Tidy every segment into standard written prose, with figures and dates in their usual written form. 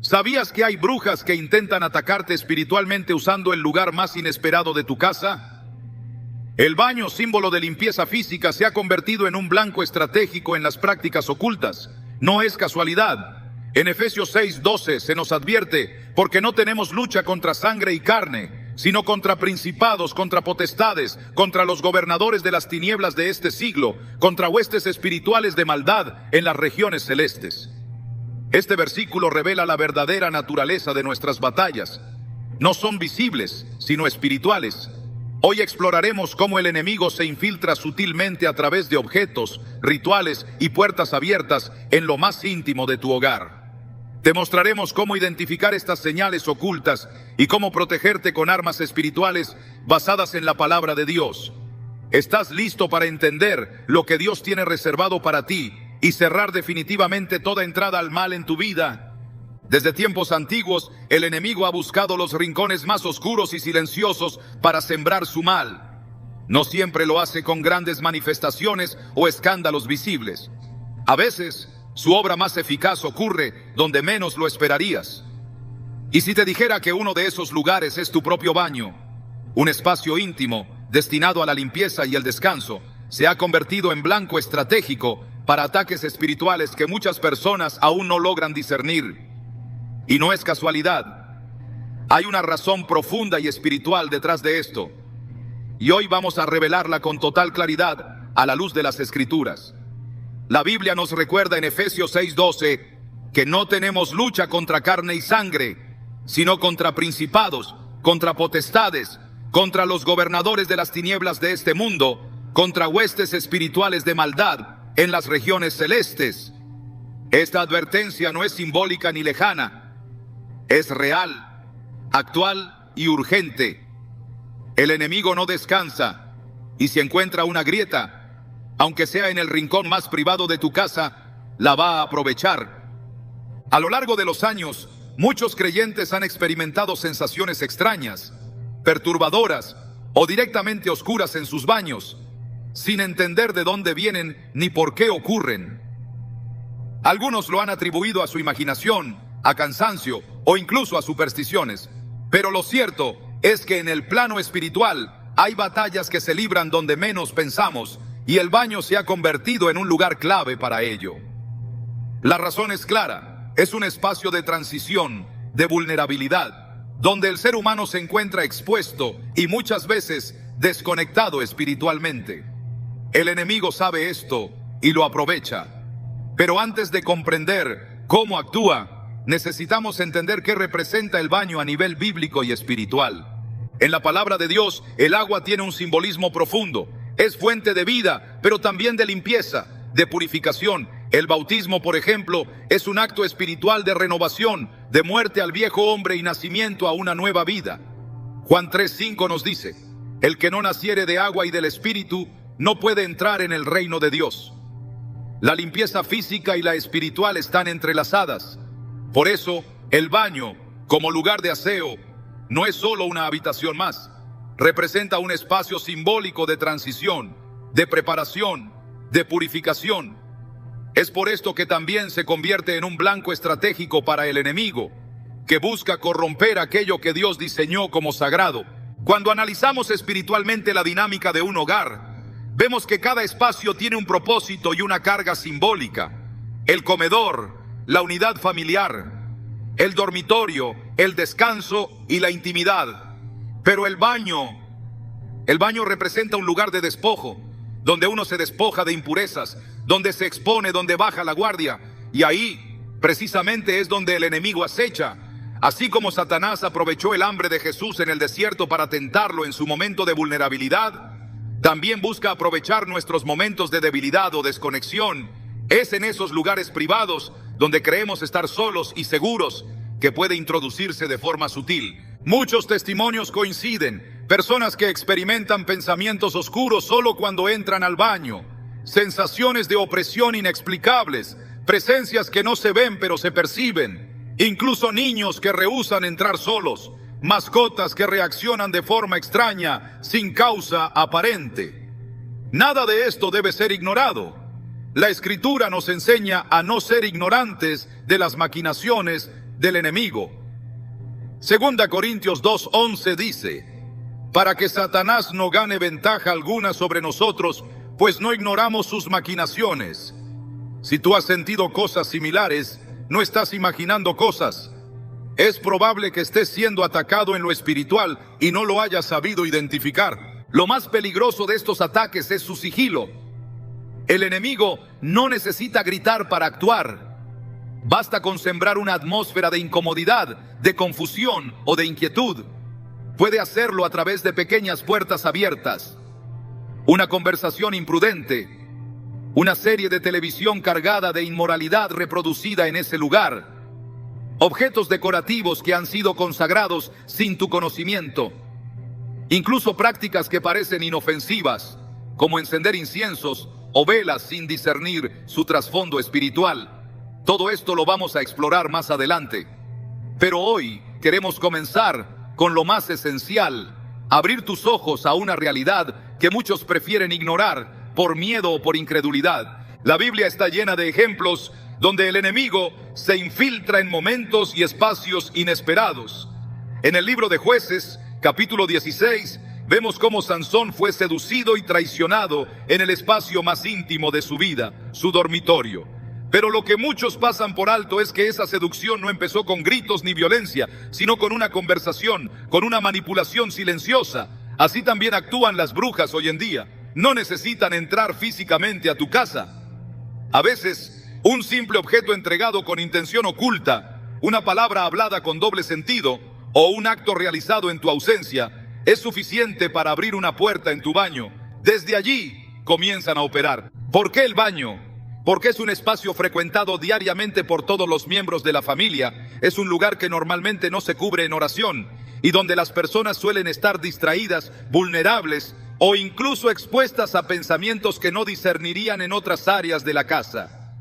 ¿Sabías que hay brujas que intentan atacarte espiritualmente usando el lugar más inesperado de tu casa? El baño, símbolo de limpieza física, se ha convertido en un blanco estratégico en las prácticas ocultas. No es casualidad. En Efesios 6:12 se nos advierte: porque no tenemos lucha contra sangre y carne, sino contra principados, contra potestades, contra los gobernadores de las tinieblas de este siglo, contra huestes espirituales de maldad en las regiones celestes. Este versículo revela la verdadera naturaleza de nuestras batallas. No son visibles, sino espirituales. Hoy exploraremos cómo el enemigo se infiltra sutilmente a través de objetos, rituales y puertas abiertas en lo más íntimo de tu hogar. Te mostraremos cómo identificar estas señales ocultas y cómo protegerte con armas espirituales basadas en la palabra de Dios. ¿Estás listo para entender lo que Dios tiene reservado para ti y cerrar definitivamente toda entrada al mal en tu vida? Desde tiempos antiguos, el enemigo ha buscado los rincones más oscuros y silenciosos para sembrar su mal. No siempre lo hace con grandes manifestaciones o escándalos visibles. A veces, su obra más eficaz ocurre donde menos lo esperarías. Y si te dijera que uno de esos lugares es tu propio baño, un espacio íntimo destinado a la limpieza y el descanso, se ha convertido en blanco estratégico para ataques espirituales que muchas personas aún no logran discernir. Y no es casualidad. Hay una razón profunda y espiritual detrás de esto. Y hoy vamos a revelarla con total claridad a la luz de las Escrituras. La Biblia nos recuerda en Efesios 6:12 que no tenemos lucha contra carne y sangre, sino contra principados, contra potestades, contra los gobernadores de las tinieblas de este mundo, contra huestes espirituales de maldad en las regiones celestes. Esta advertencia no es simbólica ni lejana, es real, actual y urgente. El enemigo no descansa, y si encuentra una grieta, aunque sea en el rincón más privado de tu casa, la va a aprovechar. A lo largo de los años, muchos creyentes han experimentado sensaciones extrañas, perturbadoras o directamente oscuras en sus baños, sin entender de dónde vienen ni por qué ocurren. Algunos lo han atribuido a su imaginación, a cansancio o incluso a supersticiones. Pero lo cierto es que en el plano espiritual hay batallas que se libran donde menos pensamos, y el baño se ha convertido en un lugar clave para ello. La razón es clara: es un espacio de transición, de vulnerabilidad, donde el ser humano se encuentra expuesto y muchas veces desconectado espiritualmente. El enemigo sabe esto y lo aprovecha. Pero antes de comprender cómo actúa, necesitamos entender qué representa el baño a nivel bíblico y espiritual. En la palabra de Dios, el agua tiene un simbolismo profundo. Es fuente de vida, pero también de limpieza, de purificación. El bautismo, por ejemplo, es un acto espiritual de renovación, de muerte al viejo hombre y nacimiento a una nueva vida. Juan 3:5 nos dice: el que no naciere de agua y del Espíritu no puede entrar en el reino de Dios. La limpieza física y la espiritual están entrelazadas. Por eso, el baño, como lugar de aseo, no es solo una habitación más. Representa un espacio simbólico de transición, de preparación, de purificación. Es por esto que también se convierte en un blanco estratégico para el enemigo, que busca corromper aquello que Dios diseñó como sagrado. Cuando analizamos espiritualmente la dinámica de un hogar, vemos que cada espacio tiene un propósito y una carga simbólica. El comedor, la unidad familiar, el dormitorio, el descanso y la intimidad. Pero el baño representa un lugar de despojo, donde uno se despoja de impurezas, donde se expone, donde baja la guardia. Y ahí, precisamente, es donde el enemigo acecha. Así como Satanás aprovechó el hambre de Jesús en el desierto para tentarlo en su momento de vulnerabilidad, también busca aprovechar nuestros momentos de debilidad o desconexión. Es en esos lugares privados donde creemos estar solos y seguros que puede introducirse de forma sutil. Muchos testimonios coinciden: personas que experimentan pensamientos oscuros solo cuando entran al baño, sensaciones de opresión inexplicables, presencias que no se ven pero se perciben, incluso niños que rehúsan entrar solos, mascotas que reaccionan de forma extraña, sin causa aparente. Nada de esto debe ser ignorado. La Escritura nos enseña a no ser ignorantes de las maquinaciones del enemigo. 2 Corintios 2:11 dice: para que Satanás no gane ventaja alguna sobre nosotros, pues no ignoramos sus maquinaciones. Si tú has sentido cosas similares, no estás imaginando cosas. Es probable que estés siendo atacado en lo espiritual y no lo hayas sabido identificar. Lo más peligroso de estos ataques es su sigilo. El enemigo no necesita gritar para actuar. Basta con sembrar una atmósfera de incomodidad, de confusión o de inquietud. Puede hacerlo a través de pequeñas puertas abiertas, una conversación imprudente, una serie de televisión cargada de inmoralidad reproducida en ese lugar, objetos decorativos que han sido consagrados sin tu conocimiento, incluso prácticas que parecen inofensivas, como encender inciensos o velas sin discernir su trasfondo espiritual. Todo esto lo vamos a explorar más adelante. Pero hoy queremos comenzar con lo más esencial: abrir tus ojos a una realidad que muchos prefieren ignorar por miedo o por incredulidad. La Biblia está llena de ejemplos donde el enemigo se infiltra en momentos y espacios inesperados. En el libro de Jueces, capítulo 16, vemos cómo Sansón fue seducido y traicionado en el espacio más íntimo de su vida, su dormitorio. Pero lo que muchos pasan por alto es que esa seducción no empezó con gritos ni violencia, sino con una conversación, con una manipulación silenciosa. Así también actúan las brujas hoy en día. No necesitan entrar físicamente a tu casa. A veces, un simple objeto entregado con intención oculta, una palabra hablada con doble sentido o un acto realizado en tu ausencia es suficiente para abrir una puerta en tu baño. Desde allí comienzan a operar. ¿Por qué el baño? Porque es un espacio frecuentado diariamente por todos los miembros de la familia. Es un lugar que normalmente no se cubre en oración y donde las personas suelen estar distraídas, vulnerables o incluso expuestas a pensamientos que no discernirían en otras áreas de la casa.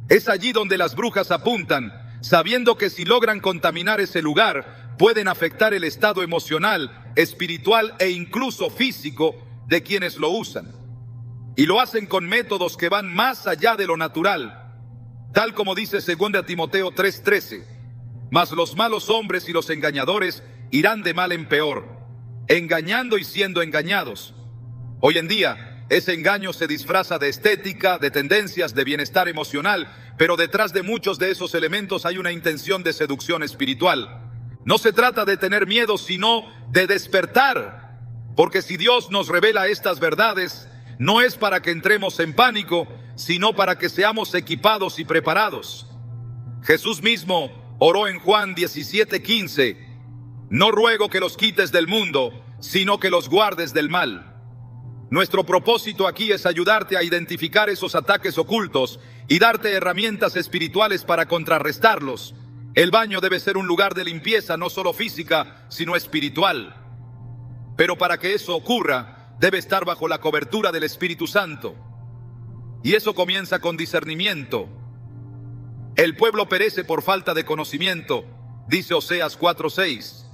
Es allí donde las brujas apuntan, sabiendo que si logran contaminar ese lugar, pueden afectar el estado emocional, espiritual e incluso físico de quienes lo usan. Y lo hacen con métodos que van más allá de lo natural, tal como dice 2 Timoteo 3:13. Mas los malos hombres y los engañadores irán de mal en peor, engañando y siendo engañados. Hoy en día, ese engaño se disfraza de estética, de tendencias, de bienestar emocional, pero detrás de muchos de esos elementos hay una intención de seducción espiritual. No se trata de tener miedo, sino de despertar, porque si Dios nos revela estas verdades, no es para que entremos en pánico, sino para que seamos equipados y preparados. Jesús mismo oró en Juan 17:15: no ruego que los quites del mundo, sino que los guardes del mal. Nuestro propósito aquí es ayudarte a identificar esos ataques ocultos y darte herramientas espirituales para contrarrestarlos. El baño debe ser un lugar de limpieza, no solo física, sino espiritual. Pero para que eso ocurra, debe estar bajo la cobertura del Espíritu Santo. Y eso comienza con discernimiento. El pueblo perece por falta de conocimiento, dice Oseas 4:6.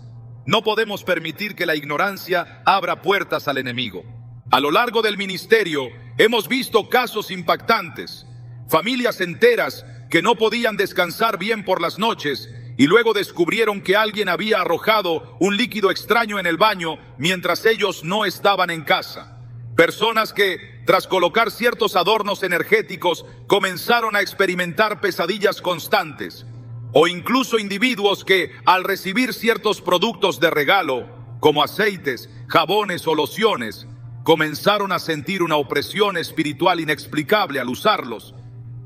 No podemos permitir que la ignorancia abra puertas al enemigo. A lo largo del ministerio hemos visto casos impactantes. Familias enteras que no podían descansar bien por las noches y luego descubrieron que alguien había arrojado un líquido extraño en el baño mientras ellos no estaban en casa. Personas que, tras colocar ciertos adornos energéticos, comenzaron a experimentar pesadillas constantes. O incluso individuos que, al recibir ciertos productos de regalo, como aceites, jabones o lociones, comenzaron a sentir una opresión espiritual inexplicable al usarlos.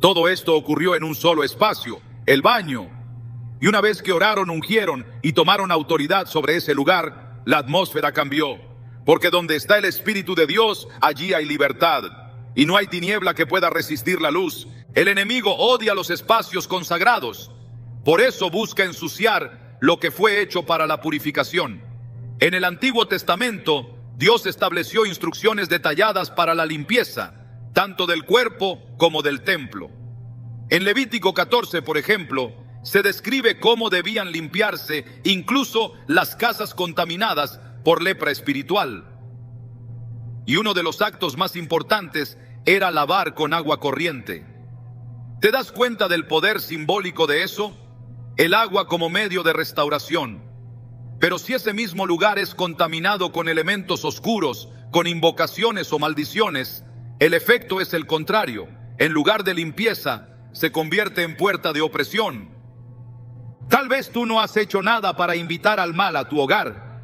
Todo esto ocurrió en un solo espacio, el baño. Y una vez que oraron, ungieron y tomaron autoridad sobre ese lugar, la atmósfera cambió. Porque donde está el Espíritu de Dios, allí hay libertad. Y no hay tiniebla que pueda resistir la luz. El enemigo odia los espacios consagrados. Por eso busca ensuciar lo que fue hecho para la purificación. En el Antiguo Testamento, Dios estableció instrucciones detalladas para la limpieza, tanto del cuerpo como del templo. En Levítico 14, por ejemplo, se describe cómo debían limpiarse incluso las casas contaminadas por lepra espiritual. Y uno de los actos más importantes era lavar con agua corriente. ¿Te das cuenta del poder simbólico de eso? el agua como medio de restauración. Pero si ese mismo lugar es contaminado con elementos oscuros, con invocaciones o maldiciones, el efecto es el contrario. En lugar de limpieza, se convierte en puerta de opresión. Tal vez tú no has hecho nada para invitar al mal a tu hogar.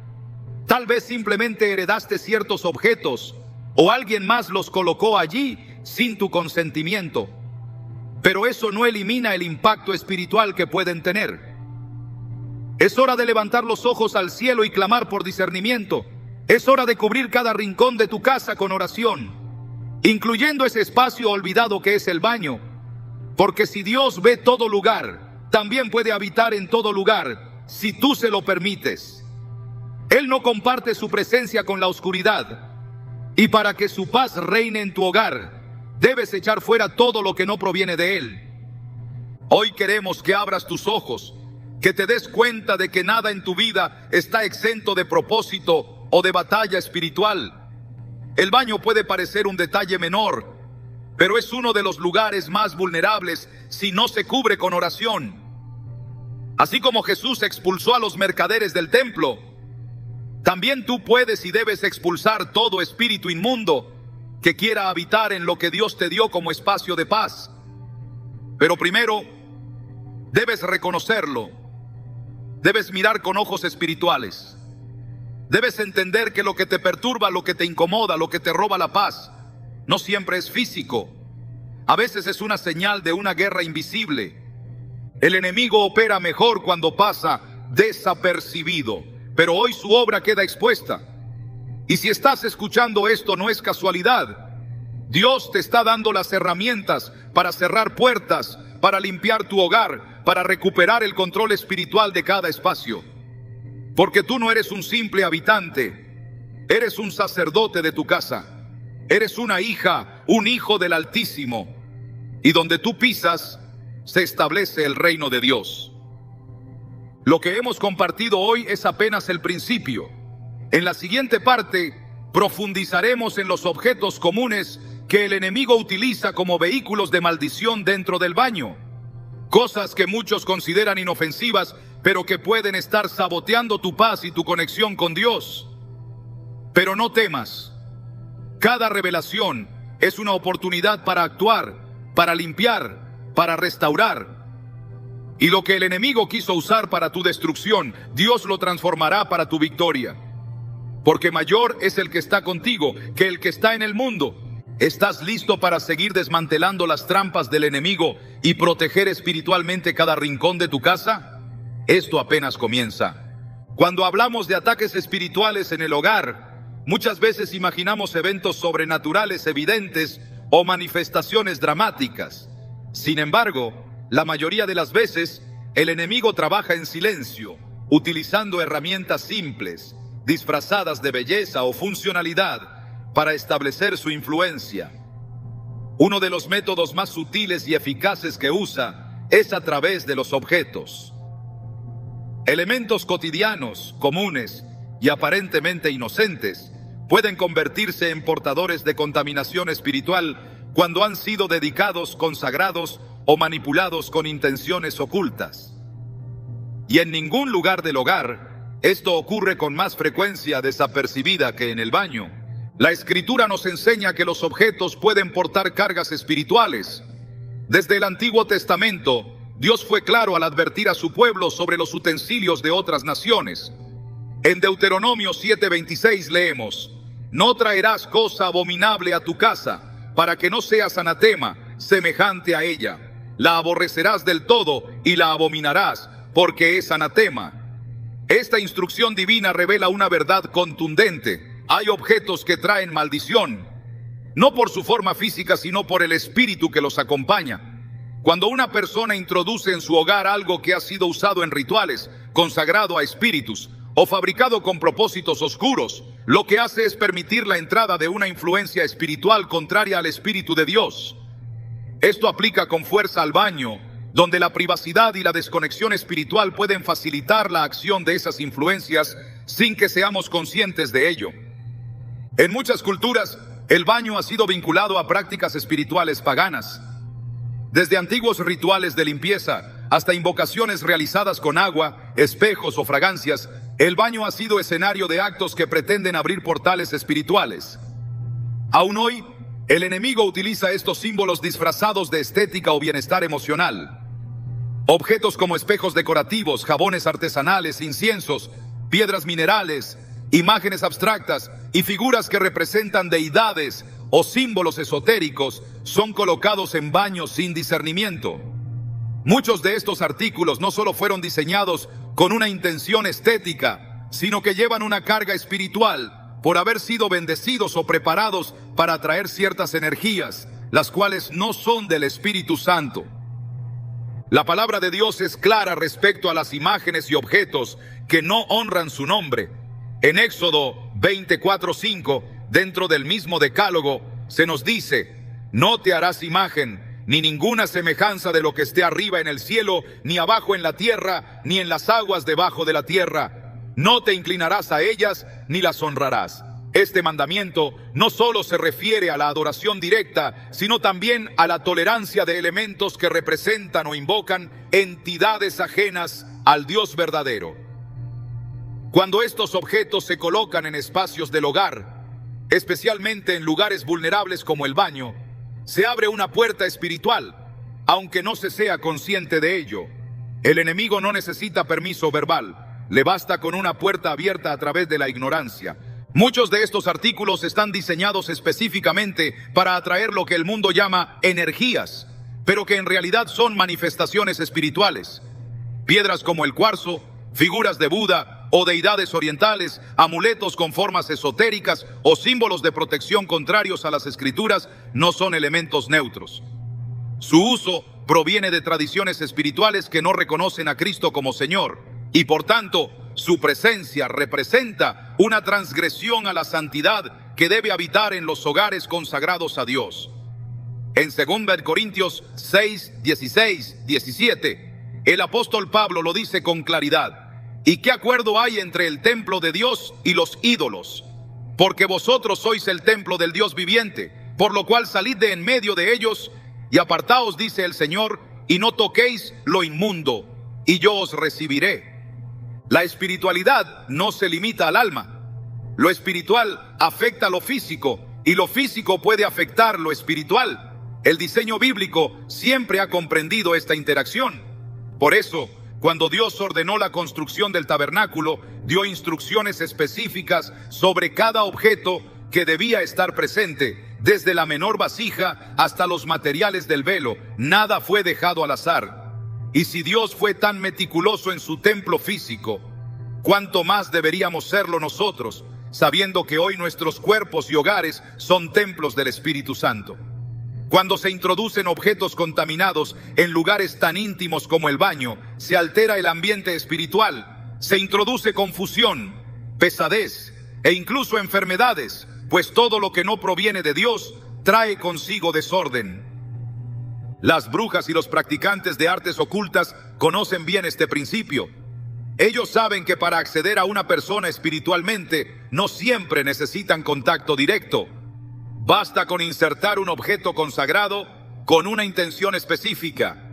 Tal vez simplemente heredaste ciertos objetos o alguien más los colocó allí sin tu consentimiento. Pero eso no elimina el impacto espiritual que pueden tener. Es hora de levantar los ojos al cielo y clamar por discernimiento. Es hora de cubrir cada rincón de tu casa con oración, incluyendo ese espacio olvidado que es el baño. Porque si Dios ve todo lugar, también puede habitar en todo lugar, si tú se lo permites. Él no comparte su presencia con la oscuridad. Y para que su paz reine en tu hogar, debes echar fuera todo lo que no proviene de Él. Hoy queremos que abras tus ojos, que te des cuenta de que nada en tu vida está exento de propósito o de batalla espiritual. El baño puede parecer un detalle menor, pero es uno de los lugares más vulnerables si no se cubre con oración. Así como Jesús expulsó a los mercaderes del templo, también tú puedes y debes expulsar todo espíritu inmundo que quiera habitar en lo que Dios te dio como espacio de paz. Pero primero, debes reconocerlo. Debes mirar con ojos espirituales. Debes entender que lo que te perturba, lo que te incomoda, lo que te roba la paz, no siempre es físico. A veces es una señal de una guerra invisible. El enemigo opera mejor cuando pasa desapercibido, pero hoy su obra queda expuesta. Y si estás escuchando esto, no es casualidad. Dios te está dando las herramientas para cerrar puertas, para limpiar tu hogar, para recuperar el control espiritual de cada espacio. Porque tú no eres un simple habitante, eres un sacerdote de tu casa. Eres una hija, un hijo del Altísimo. Y donde tú pisas, se establece el reino de Dios. Lo que hemos compartido hoy es apenas el principio. En la siguiente parte, profundizaremos en los objetos comunes que el enemigo utiliza como vehículos de maldición dentro del baño. Cosas que muchos consideran inofensivas, pero que pueden estar saboteando tu paz y tu conexión con Dios. Pero no temas. Cada revelación es una oportunidad para actuar, para limpiar, para restaurar. Y lo que el enemigo quiso usar para tu destrucción, Dios lo transformará para tu victoria. Porque mayor es el que está contigo que el que está en el mundo. ¿Estás listo para seguir desmantelando las trampas del enemigo y proteger espiritualmente cada rincón de tu casa? Esto apenas comienza. Cuando hablamos de ataques espirituales en el hogar, muchas veces imaginamos eventos sobrenaturales evidentes o manifestaciones dramáticas. Sin embargo, la mayoría de las veces, el enemigo trabaja en silencio, utilizando herramientas simples, disfrazadas de belleza o funcionalidad, para establecer su influencia. Uno de los métodos más sutiles y eficaces que usa es a través de los objetos. Elementos cotidianos, comunes y aparentemente inocentes pueden convertirse en portadores de contaminación espiritual cuando han sido dedicados, consagrados o manipulados con intenciones ocultas. Y en ningún lugar del hogar, esto ocurre con más frecuencia desapercibida que en el baño. La Escritura nos enseña que los objetos pueden portar cargas espirituales. Desde el Antiguo Testamento, Dios fue claro al advertir a su pueblo sobre los utensilios de otras naciones. En Deuteronomio 7:26 leemos: «No traerás cosa abominable a tu casa, para que no seas anatema, semejante a ella. La aborrecerás del todo y la abominarás, porque es anatema». Esta instrucción divina revela una verdad contundente. Hay objetos que traen maldición, no por su forma física, sino por el espíritu que los acompaña. Cuando una persona introduce en su hogar algo que ha sido usado en rituales, consagrado a espíritus o fabricado con propósitos oscuros, lo que hace es permitir la entrada de una influencia espiritual contraria al Espíritu de Dios. Esto aplica con fuerza al baño, donde la privacidad y la desconexión espiritual pueden facilitar la acción de esas influencias sin que seamos conscientes de ello. En muchas culturas, el baño ha sido vinculado a prácticas espirituales paganas. Desde antiguos rituales de limpieza hasta invocaciones realizadas con agua, espejos o fragancias, el baño ha sido escenario de actos que pretenden abrir portales espirituales. Aún hoy, el enemigo utiliza estos símbolos disfrazados de estética o bienestar emocional. Objetos como espejos decorativos, jabones artesanales, inciensos, piedras minerales, imágenes abstractas y figuras que representan deidades o símbolos esotéricos son colocados en baños sin discernimiento. Muchos de estos artículos no solo fueron diseñados con una intención estética, sino que llevan una carga espiritual por haber sido bendecidos o preparados para atraer ciertas energías, las cuales no son del Espíritu Santo. La palabra de Dios es clara respecto a las imágenes y objetos que no honran su nombre. En Éxodo 24:5, dentro del mismo decálogo, se nos dice: no te harás imagen, ni ninguna semejanza de lo que esté arriba en el cielo, ni abajo en la tierra, ni en las aguas debajo de la tierra. No te inclinarás a ellas, ni las honrarás. Este mandamiento no solo se refiere a la adoración directa, sino también a la tolerancia de elementos que representan o invocan entidades ajenas al Dios verdadero. Cuando estos objetos se colocan en espacios del hogar, especialmente en lugares vulnerables como el baño, se abre una puerta espiritual, aunque no se sea consciente de ello. El enemigo no necesita permiso verbal, le basta con una puerta abierta a través de la ignorancia. Muchos de estos artículos están diseñados específicamente para atraer lo que el mundo llama energías, pero que en realidad son manifestaciones espirituales. Piedras como el cuarzo, figuras de Buda o deidades orientales, amuletos con formas esotéricas o símbolos de protección contrarios a las escrituras no son elementos neutros. Su uso proviene de tradiciones espirituales que no reconocen a Cristo como Señor, y por tanto, su presencia representa una transgresión a la santidad que debe habitar en los hogares consagrados a Dios. En 2 Corintios 6, 16, 17, el apóstol Pablo lo dice con claridad: ¿y qué acuerdo hay entre el templo de Dios y los ídolos? Porque vosotros sois el templo del Dios viviente, por lo cual salid de en medio de ellos y apartaos, dice el Señor, y no toquéis lo inmundo, y yo os recibiré. La espiritualidad no se limita al alma. Lo espiritual afecta lo físico y lo físico puede afectar lo espiritual. El diseño bíblico siempre ha comprendido esta interacción. Por eso, cuando Dios ordenó la construcción del tabernáculo, dio instrucciones específicas sobre cada objeto que debía estar presente, desde la menor vasija hasta los materiales del velo. Nada fue dejado al azar. Y si Dios fue tan meticuloso en su templo físico, ¿cuánto más deberíamos serlo nosotros, sabiendo que hoy nuestros cuerpos y hogares son templos del Espíritu Santo? Cuando se introducen objetos contaminados en lugares tan íntimos como el baño, se altera el ambiente espiritual, se introduce confusión, pesadez e incluso enfermedades, pues todo lo que no proviene de Dios trae consigo desorden. Las brujas y los practicantes de artes ocultas conocen bien este principio. Ellos saben que para acceder a una persona espiritualmente no siempre necesitan contacto directo. Basta con insertar un objeto consagrado con una intención específica.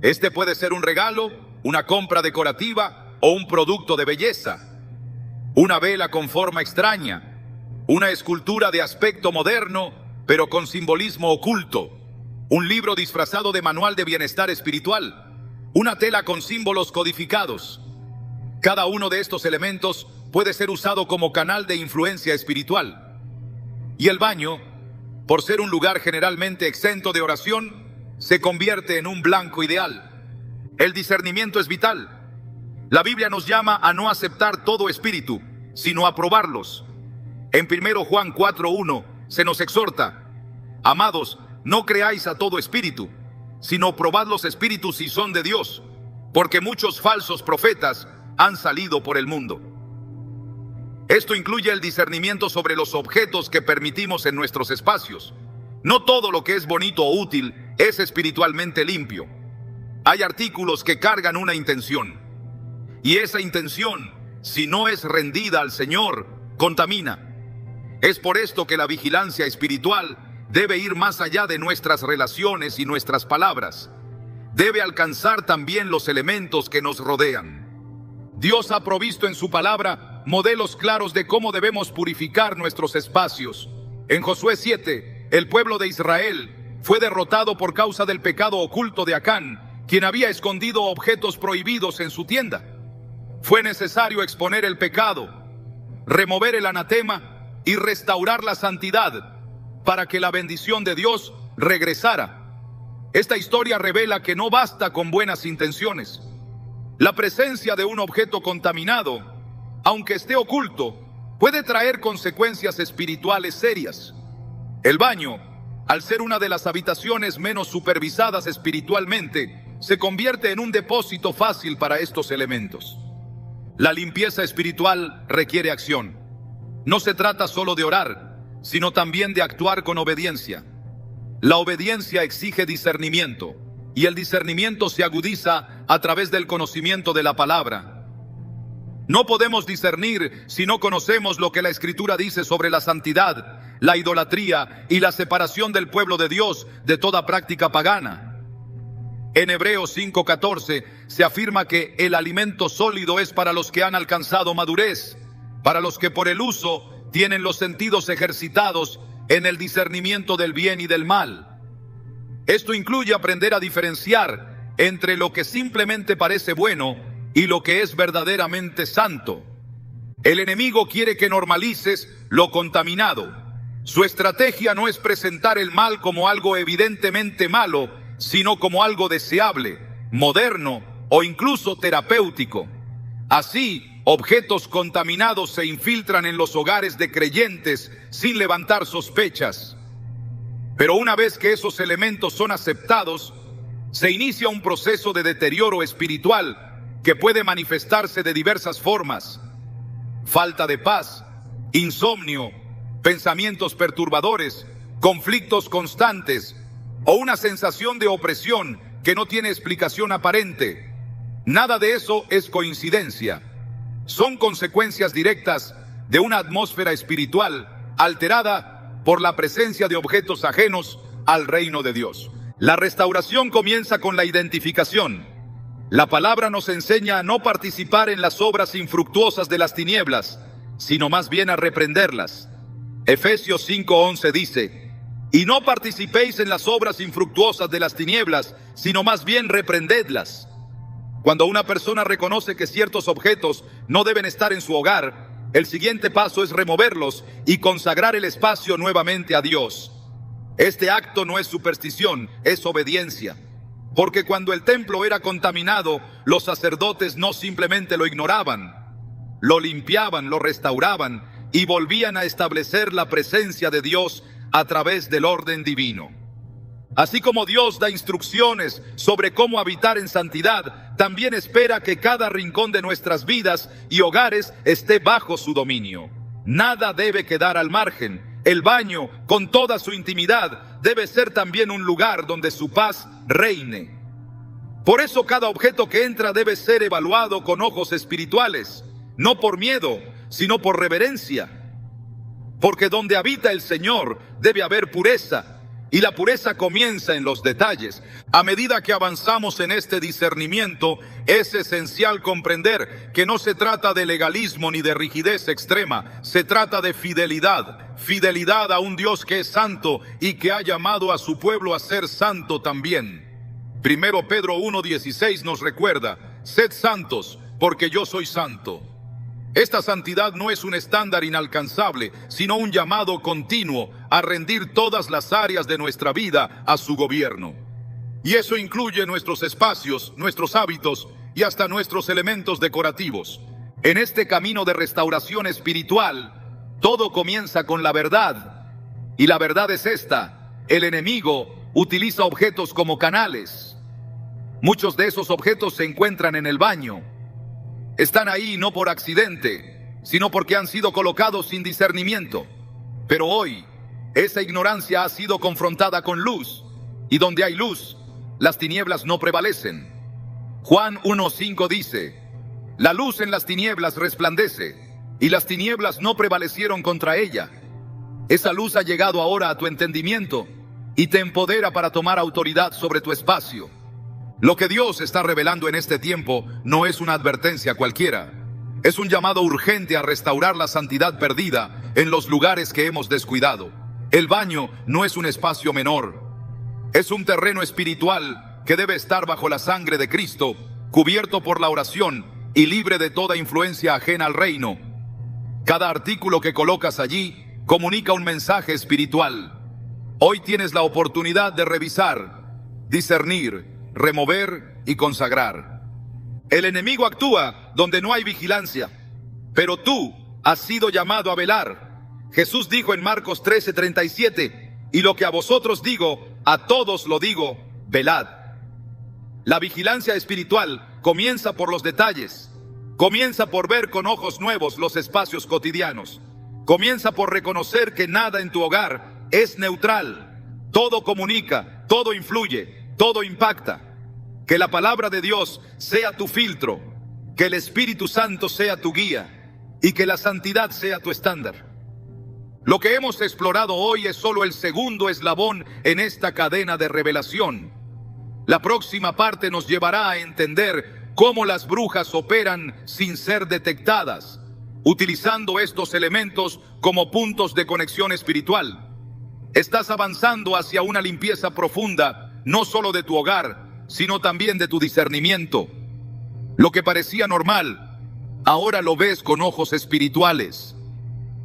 Este puede ser un regalo, una compra decorativa o un producto de belleza. Una vela con forma extraña, una escultura de aspecto moderno pero con simbolismo oculto, un libro disfrazado de manual de bienestar espiritual, una tela con símbolos codificados. Cada uno de estos elementos puede ser usado como canal de influencia espiritual. Y el baño, por ser un lugar generalmente exento de oración, se convierte en un blanco ideal. El discernimiento es vital. La Biblia nos llama a no aceptar todo espíritu, sino a probarlos. En 1 Juan 4:1 se nos exhorta: amados, no creáis a todo espíritu, sino probad los espíritus si son de Dios, porque muchos falsos profetas han salido por el mundo. Esto incluye el discernimiento sobre los objetos que permitimos en nuestros espacios. No todo lo que es bonito o útil es espiritualmente limpio. Hay artículos que cargan una intención, y esa intención, si no es rendida al Señor, contamina. Es por esto que la vigilancia espiritual debe ir más allá de nuestras relaciones y nuestras palabras. debe alcanzar también los elementos que nos rodean. Dios ha provisto en su palabra modelos claros de cómo debemos purificar nuestros espacios. En Josué 7, el pueblo de Israel fue derrotado por causa del pecado oculto de Acán, quien había escondido objetos prohibidos en su tienda. Fue necesario exponer el pecado, remover el anatema y restaurar la santidad para que la bendición de Dios regresara. Esta historia revela que no basta con buenas intenciones. La presencia de un objeto contaminado, aunque esté oculto, puede traer consecuencias espirituales serias. El baño, al ser una de las habitaciones menos supervisadas espiritualmente, se convierte en un depósito fácil para estos elementos. La limpieza espiritual requiere acción. No se trata solo de orar, sino también de actuar con obediencia. La obediencia exige discernimiento, y el discernimiento se agudiza a través del conocimiento de la palabra. No podemos discernir si no conocemos lo que la Escritura dice sobre la santidad, la idolatría y la separación del pueblo de Dios de toda práctica pagana. En Hebreos 5:14 se afirma que el alimento sólido es para los que han alcanzado madurez, para los que por el uso tienen los sentidos ejercitados en el discernimiento del bien y del mal. Esto incluye aprender a diferenciar entre lo que simplemente parece bueno y lo que es verdaderamente santo. El enemigo quiere que normalices lo contaminado. Su estrategia no es presentar el mal como algo evidentemente malo, sino como algo deseable, moderno o incluso terapéutico. Así, objetos contaminados se infiltran en los hogares de creyentes sin levantar sospechas. Pero una vez que esos elementos son aceptados, se inicia un proceso de deterioro espiritual que puede manifestarse de diversas formas: falta de paz, insomnio, pensamientos perturbadores, conflictos constantes o una sensación de opresión que no tiene explicación aparente. Nada de eso es coincidencia. Son consecuencias directas de una atmósfera espiritual alterada por la presencia de objetos ajenos al reino de Dios. La restauración comienza con la identificación. La palabra nos enseña a no participar en las obras infructuosas de las tinieblas, sino más bien a reprenderlas. Efesios 5:11 dice: y no participéis en las obras infructuosas de las tinieblas, sino más bien reprendedlas. Cuando una persona reconoce que ciertos objetos no deben estar en su hogar, el siguiente paso es removerlos y consagrar el espacio nuevamente a Dios. Este acto no es superstición, es obediencia. Porque cuando el templo era contaminado, los sacerdotes no simplemente lo ignoraban, lo limpiaban, lo restauraban y volvían a establecer la presencia de Dios a través del orden divino. Así como Dios da instrucciones sobre cómo habitar en santidad, también espera que cada rincón de nuestras vidas y hogares esté bajo su dominio. Nada debe quedar al margen. El baño, con toda su intimidad, debe ser también un lugar donde su paz reine. Por eso cada objeto que entra debe ser evaluado con ojos espirituales, no por miedo, sino por reverencia. Porque donde habita el Señor debe haber pureza. Y la pureza comienza en los detalles. A medida que avanzamos en este discernimiento, es esencial comprender que no se trata de legalismo ni de rigidez extrema. Se trata de fidelidad. Fidelidad a un Dios que es santo y que ha llamado a su pueblo a ser santo también. Primero Pedro 1:16 nos recuerda: sed santos, porque yo soy santo. Esta santidad no es un estándar inalcanzable, sino un llamado continuo a rendir todas las áreas de nuestra vida a su gobierno. Y eso incluye nuestros espacios, nuestros hábitos y hasta nuestros elementos decorativos. En este camino de restauración espiritual, todo comienza con la verdad. Y la verdad es esta: el enemigo utiliza objetos como canales. Muchos de esos objetos se encuentran en el baño. Están ahí no por accidente, sino porque han sido colocados sin discernimiento. Pero hoy, esa ignorancia ha sido confrontada con luz, y donde hay luz, las tinieblas no prevalecen. Juan 1:5 dice: la luz en las tinieblas resplandece, y las tinieblas no prevalecieron contra ella. Esa luz ha llegado ahora a tu entendimiento y te empodera para tomar autoridad sobre tu espacio. Lo que Dios está revelando en este tiempo no es una advertencia cualquiera. Es un llamado urgente a restaurar la santidad perdida en los lugares que hemos descuidado. El baño no es un espacio menor. Es un terreno espiritual que debe estar bajo la sangre de Cristo, cubierto por la oración y libre de toda influencia ajena al reino. Cada artículo que colocas allí comunica un mensaje espiritual. Hoy tienes la oportunidad de revisar, discernir, remover y consagrar. El enemigo actúa donde no hay vigilancia, pero tú has sido llamado a velar. Jesús dijo en Marcos 13:37, y lo que a vosotros digo, a todos lo digo, velad. La vigilancia espiritual comienza por los detalles. Comienza por ver con ojos nuevos los espacios cotidianos. Comienza por reconocer que nada en tu hogar es neutral. Todo comunica, todo influye, todo impacta. Que la palabra de Dios sea tu filtro, que el Espíritu Santo sea tu guía y que la santidad sea tu estándar. Lo que hemos explorado hoy es solo el segundo eslabón en esta cadena de revelación. La próxima parte nos llevará a entender cómo las brujas operan sin ser detectadas, utilizando estos elementos como puntos de conexión espiritual. Estás avanzando hacia una limpieza profunda, no solo de tu hogar, sino también de tu discernimiento. Lo que parecía normal, ahora lo ves con ojos espirituales.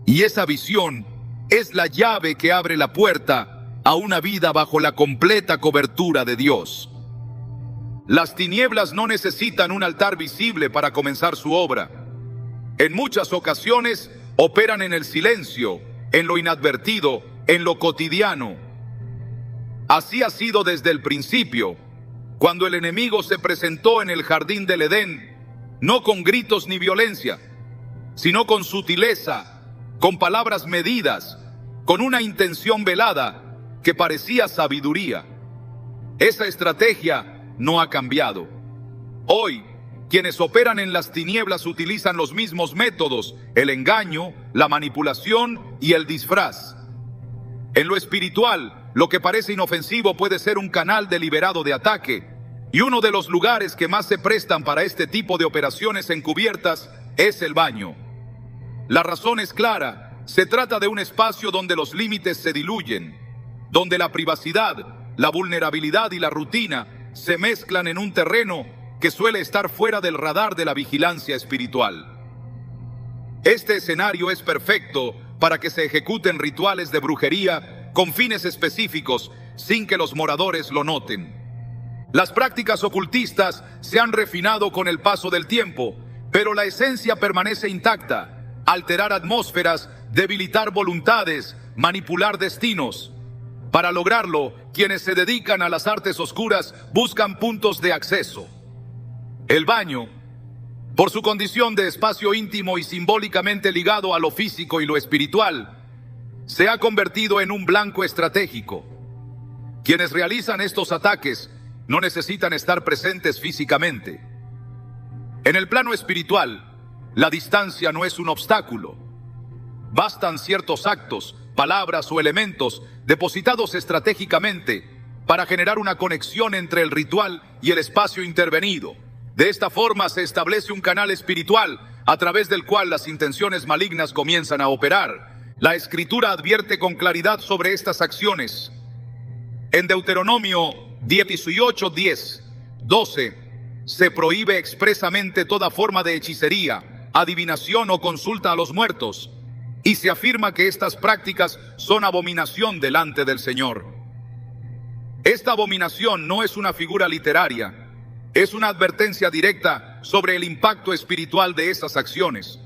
Y esa visión es la llave que abre la puerta a una vida bajo la completa cobertura de Dios. Las tinieblas no necesitan un altar visible para comenzar su obra. En muchas ocasiones operan en el silencio, en lo inadvertido, en lo cotidiano. Así ha sido desde el principio, cuando el enemigo se presentó en el jardín del Edén, no con gritos ni violencia, sino con sutileza, con palabras medidas, con una intención velada que parecía sabiduría. Esa estrategia no ha cambiado. Hoy, quienes operan en las tinieblas utilizan los mismos métodos: el engaño, la manipulación y el disfraz. En lo espiritual, lo que parece inofensivo puede ser un canal deliberado de ataque, y uno de los lugares que más se prestan para este tipo de operaciones encubiertas es el baño. La razón es clara: se trata de un espacio donde los límites se diluyen, donde la privacidad, la vulnerabilidad y la rutina se mezclan en un terreno que suele estar fuera del radar de la vigilancia espiritual. Este escenario es perfecto para que se ejecuten rituales de brujería con fines específicos sin que los moradores lo noten. Las prácticas ocultistas se han refinado con el paso del tiempo, pero la esencia permanece intacta: alterar atmósferas, debilitar voluntades, manipular destinos. Para lograrlo, quienes se dedican a las artes oscuras buscan puntos de acceso. El baño, por su condición de espacio íntimo y simbólicamente ligado a lo físico y lo espiritual, se ha convertido en un blanco estratégico. Quienes realizan estos ataques no necesitan estar presentes físicamente. En el plano espiritual, la distancia no es un obstáculo. Bastan ciertos actos, palabras o elementos depositados estratégicamente para generar una conexión entre el ritual y el espacio intervenido. De esta forma se establece un canal espiritual a través del cual las intenciones malignas comienzan a operar. La Escritura advierte con claridad sobre estas acciones. En Deuteronomio 18:10, 12, se prohíbe expresamente toda forma de hechicería, adivinación o consulta a los muertos, y se afirma que estas prácticas son abominación delante del Señor. Esta abominación no es una figura literaria, es una advertencia directa sobre el impacto espiritual de esas acciones.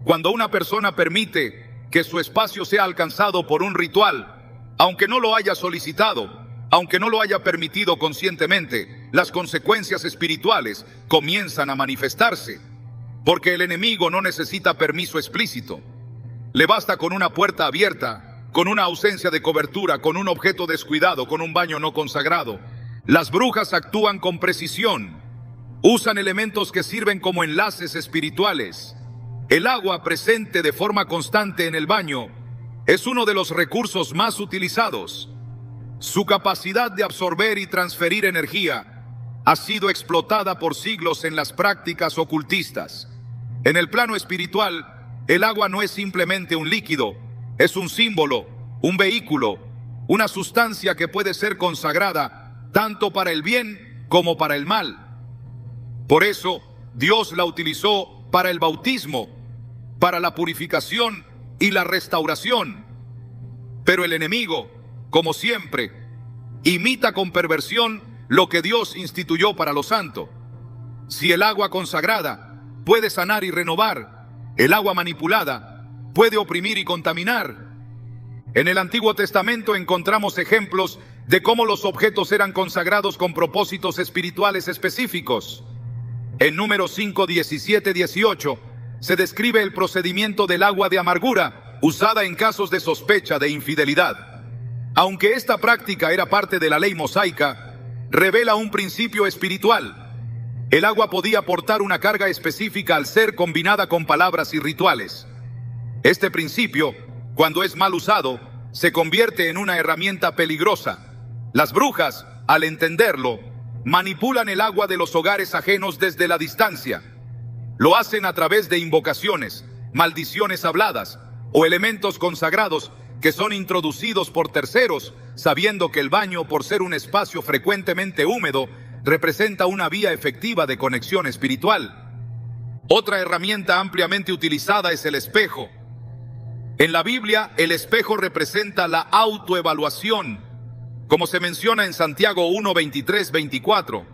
Cuando una persona permite que su espacio sea alcanzado por un ritual, aunque no lo haya solicitado, aunque no lo haya permitido conscientemente, las consecuencias espirituales comienzan a manifestarse, porque el enemigo no necesita permiso explícito. Le basta con una puerta abierta, con una ausencia de cobertura, con un objeto descuidado, con un baño no consagrado. Las brujas actúan con precisión, usan elementos que sirven como enlaces espirituales. El agua presente de forma constante en el baño es uno de los recursos más utilizados. Su capacidad de absorber y transferir energía ha sido explotada por siglos en las prácticas ocultistas. En el plano espiritual, el agua no es simplemente un líquido, es un símbolo, un vehículo, una sustancia que puede ser consagrada tanto para el bien como para el mal. Por eso, Dios la utilizó para el bautismo, para la purificación y la restauración. Pero el enemigo, como siempre, imita con perversión lo que Dios instituyó para lo santo. Si el agua consagrada puede sanar y renovar, el agua manipulada puede oprimir y contaminar. En el Antiguo Testamento encontramos ejemplos de cómo los objetos eran consagrados con propósitos espirituales específicos. En Números 5, 17, 18 se describe el procedimiento del agua de amargura usada en casos de sospecha de infidelidad. Aunque esta práctica era parte de la ley mosaica, revela un principio espiritual. El agua podía aportar una carga específica al ser combinada con palabras y rituales. Este principio, cuando es mal usado, se convierte en una herramienta peligrosa. Las brujas, al entenderlo, manipulan el agua de los hogares ajenos desde la distancia. Lo hacen a través de invocaciones, maldiciones habladas o elementos consagrados que son introducidos por terceros, sabiendo que el baño, por ser un espacio frecuentemente húmedo, representa una vía efectiva de conexión espiritual. Otra herramienta ampliamente utilizada es el espejo. En la Biblia, el espejo representa la autoevaluación, como se menciona en Santiago 1, 23, 24,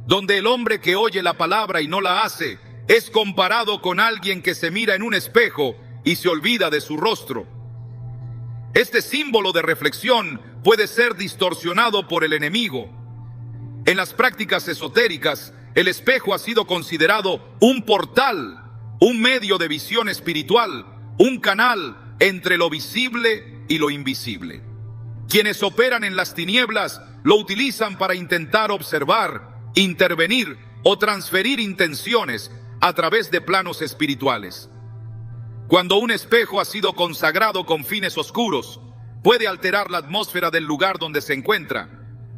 donde el hombre que oye la palabra y no la hace es comparado con alguien que se mira en un espejo y se olvida de su rostro. Este símbolo de reflexión puede ser distorsionado por el enemigo. En las prácticas esotéricas, el espejo ha sido considerado un portal, un medio de visión espiritual, un canal entre lo visible y lo invisible. Quienes operan en las tinieblas lo utilizan para intentar observar, intervenir o transferir intenciones a través de planos espirituales. Cuando un espejo ha sido consagrado con fines oscuros, puede alterar la atmósfera del lugar donde se encuentra.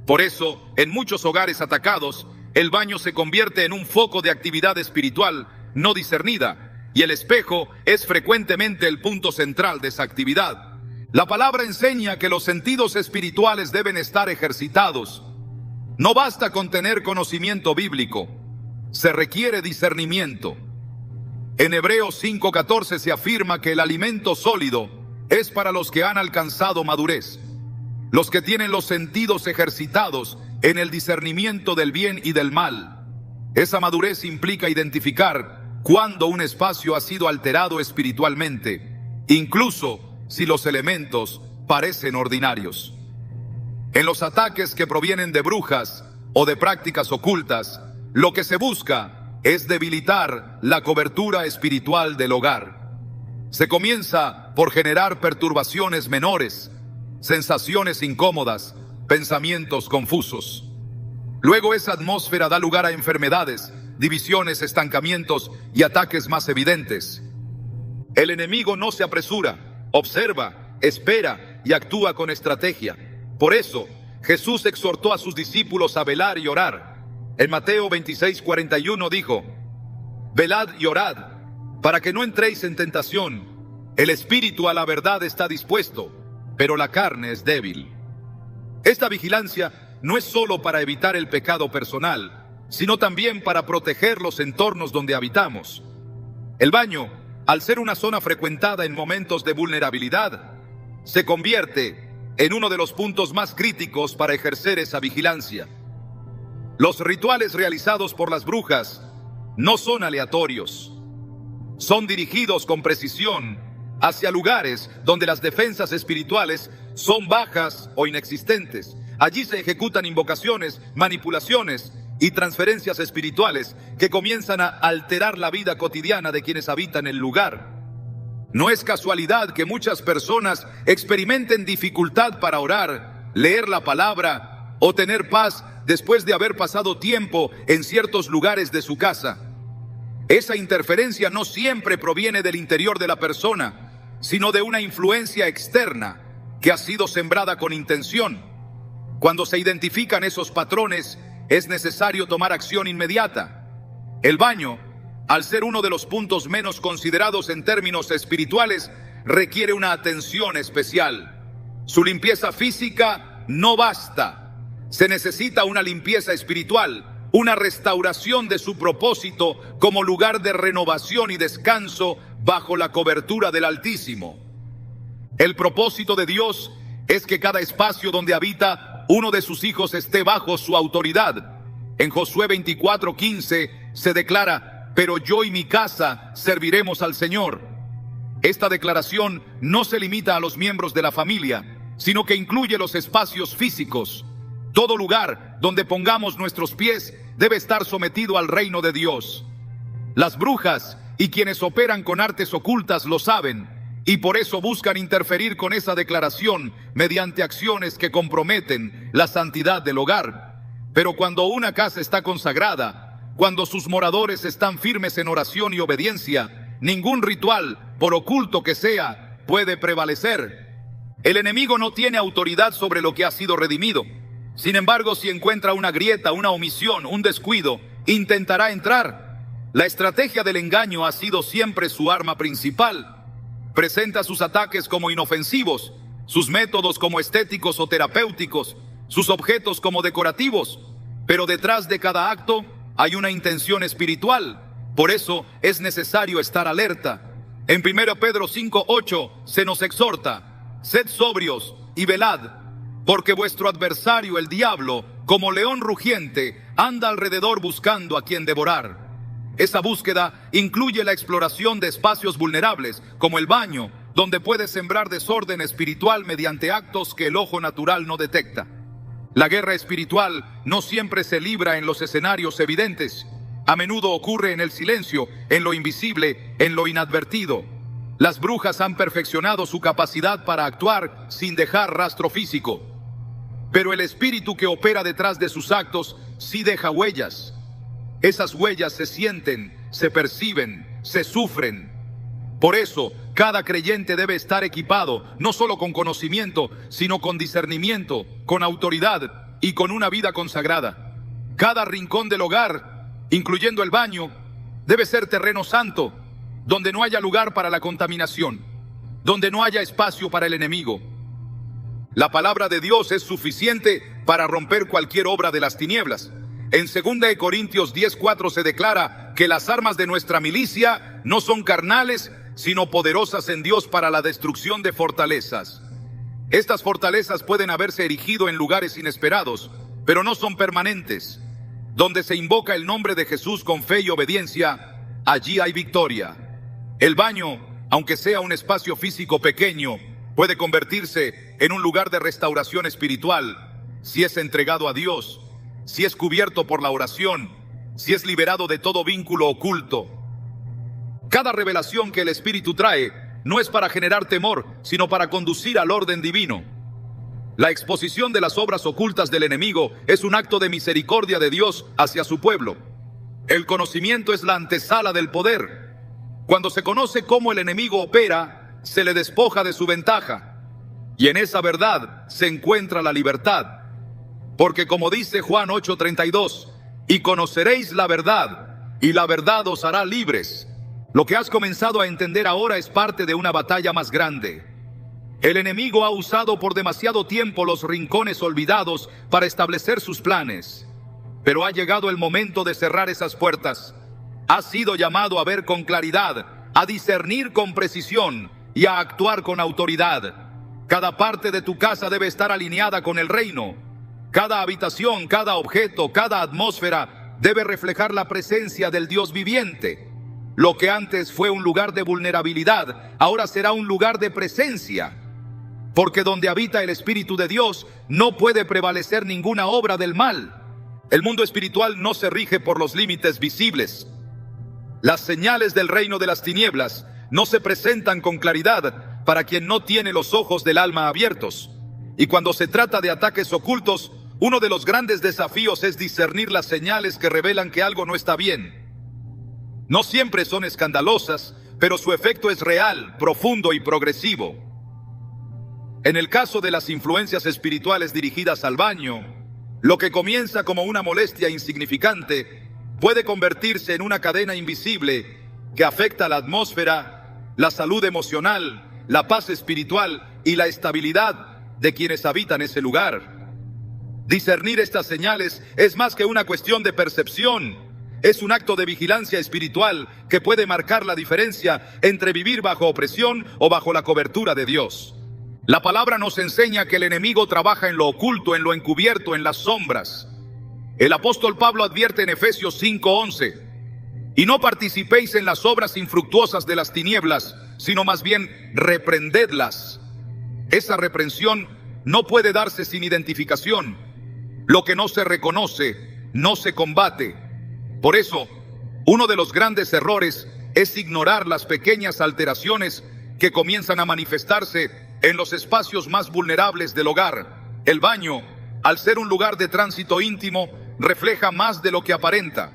Por eso, en muchos hogares atacados, el baño se convierte en un foco de actividad espiritual no discernida, y el espejo es frecuentemente el punto central de esa actividad. La palabra enseña que los sentidos espirituales deben estar ejercitados. No basta con tener conocimiento bíblico, se requiere discernimiento. En Hebreos 5:14 se afirma que el alimento sólido es para los que han alcanzado madurez, los que tienen los sentidos ejercitados en el discernimiento del bien y del mal. Esa madurez implica identificar cuándo un espacio ha sido alterado espiritualmente, incluso si los elementos parecen ordinarios. En los ataques que provienen de brujas o de prácticas ocultas, lo que se busca es debilitar la cobertura espiritual del hogar. Se comienza por generar perturbaciones menores, sensaciones incómodas, pensamientos confusos. Luego esa atmósfera da lugar a enfermedades, divisiones, estancamientos y ataques más evidentes. El enemigo no se apresura, observa, espera y actúa con estrategia. Por eso, Jesús exhortó a sus discípulos a velar y orar. En Mateo 26:41 dijo: velad y orad, para que no entréis en tentación. El espíritu a la verdad está dispuesto, pero la carne es débil. Esta vigilancia no es solo para evitar el pecado personal, sino también para proteger los entornos donde habitamos. El baño, al ser una zona frecuentada en momentos de vulnerabilidad, se convierte en uno de los puntos más críticos para ejercer esa vigilancia. Los rituales realizados por las brujas no son aleatorios. Son dirigidos con precisión hacia lugares donde las defensas espirituales son bajas o inexistentes. Allí se ejecutan invocaciones, manipulaciones y transferencias espirituales que comienzan a alterar la vida cotidiana de quienes habitan el lugar. No es casualidad que muchas personas experimenten dificultad para orar, leer la palabra o tener paz después de haber pasado tiempo en ciertos lugares de su casa. Esa interferencia no siempre proviene del interior de la persona, sino de una influencia externa que ha sido sembrada con intención. Cuando se identifican esos patrones, es necesario tomar acción inmediata. El baño, al ser uno de los puntos menos considerados en términos espirituales, requiere una atención especial. Su limpieza física no basta. Se necesita una limpieza espiritual, una restauración de su propósito como lugar de renovación y descanso bajo la cobertura del Altísimo. El propósito de Dios es que cada espacio donde habita uno de sus hijos esté bajo su autoridad. En Josué 24:15 se declara: pero yo y mi casa serviremos al Señor. Esta declaración no se limita a los miembros de la familia, sino que incluye los espacios físicos. Todo lugar donde pongamos nuestros pies debe estar sometido al reino de Dios. Las brujas y quienes operan con artes ocultas lo saben, y por eso buscan interferir con esa declaración mediante acciones que comprometen la santidad del hogar. Pero cuando una casa está consagrada, cuando sus moradores están firmes en oración y obediencia, ningún ritual, por oculto que sea, puede prevalecer. El enemigo no tiene autoridad sobre lo que ha sido redimido. Sin embargo, si encuentra una grieta, una omisión, un descuido, intentará entrar. La estrategia del engaño ha sido siempre su arma principal. Presenta sus ataques como inofensivos, sus métodos como estéticos o terapéuticos, sus objetos como decorativos, pero detrás de cada acto hay una intención espiritual. Por eso es necesario estar alerta. En 1 Pedro 5:8 se nos exhorta: sed sobrios y velad, porque vuestro adversario el diablo, como león rugiente, anda alrededor buscando a quien devorar. Esa búsqueda incluye la exploración de espacios vulnerables, como el baño, donde puede sembrar desorden espiritual mediante actos que el ojo natural no detecta. La guerra espiritual no siempre se libra en los escenarios evidentes. A menudo ocurre en el silencio, en lo invisible, en lo inadvertido. Las brujas han perfeccionado su capacidad para actuar sin dejar rastro físico. Pero el espíritu que opera detrás de sus actos sí deja huellas. Esas huellas se sienten, se perciben, se sufren. Por eso, cada creyente debe estar equipado, no solo con conocimiento, sino con discernimiento, con autoridad y con una vida consagrada. Cada rincón del hogar, incluyendo el baño, debe ser terreno santo, donde no haya lugar para la contaminación, donde no haya espacio para el enemigo. La palabra de Dios es suficiente para romper cualquier obra de las tinieblas. En 2 Corintios 10:4 se declara que las armas de nuestra milicia no son carnales, sino poderosas en Dios para la destrucción de fortalezas. Estas fortalezas pueden haberse erigido en lugares inesperados, pero no son permanentes. Donde se invoca el nombre de Jesús con fe y obediencia, allí hay victoria. El baño, aunque sea un espacio físico pequeño, puede convertirse en un lugar de restauración espiritual si es entregado a Dios, si es cubierto por la oración, si es liberado de todo vínculo oculto. Cada revelación que el Espíritu trae no es para generar temor, sino para conducir al orden divino. La exposición de las obras ocultas del enemigo es un acto de misericordia de Dios hacia su pueblo. El conocimiento es la antesala del poder. Cuando se conoce cómo el enemigo opera, se le despoja de su ventaja. Y en esa verdad se encuentra la libertad. Porque como dice Juan 8:32, y conoceréis la verdad, y la verdad os hará libres. Lo que has comenzado a entender ahora es parte de una batalla más grande. El enemigo ha usado por demasiado tiempo los rincones olvidados para establecer sus planes. Pero ha llegado el momento de cerrar esas puertas. Has sido llamado a ver con claridad, a discernir con precisión y a actuar con autoridad. Cada parte de tu casa debe estar alineada con el reino. Cada habitación, cada objeto, cada atmósfera debe reflejar la presencia del Dios viviente. Lo que antes fue un lugar de vulnerabilidad, ahora será un lugar de presencia. Porque donde habita el Espíritu de Dios, no puede prevalecer ninguna obra del mal. El mundo espiritual no se rige por los límites visibles. Las señales del reino de las tinieblas no se presentan con claridad para quien no tiene los ojos del alma abiertos. Y cuando se trata de ataques ocultos, uno de los grandes desafíos es discernir las señales que revelan que algo no está bien. No siempre son escandalosas, pero su efecto es real, profundo y progresivo. En el caso de las influencias espirituales dirigidas al baño, Lo que comienza como una molestia insignificante puede convertirse en una cadena invisible que afecta la atmósfera, la salud emocional, la paz espiritual y la estabilidad de quienes habitan ese lugar. Discernir estas señales es más que una cuestión de percepción. Es un acto de vigilancia espiritual que puede marcar la diferencia entre vivir bajo opresión o bajo la cobertura de Dios. La palabra nos enseña que el enemigo trabaja en lo oculto, en lo encubierto, en las sombras. El apóstol Pablo advierte en Efesios 5:11: y no participéis en las obras infructuosas de las tinieblas, sino más bien reprendedlas. Esa reprensión no puede darse sin identificación. Lo que no se reconoce, no se combate. Por eso, uno de los grandes errores es ignorar las pequeñas alteraciones que comienzan a manifestarse en los espacios más vulnerables del hogar. El baño, al ser un lugar de tránsito íntimo, refleja más de lo que aparenta.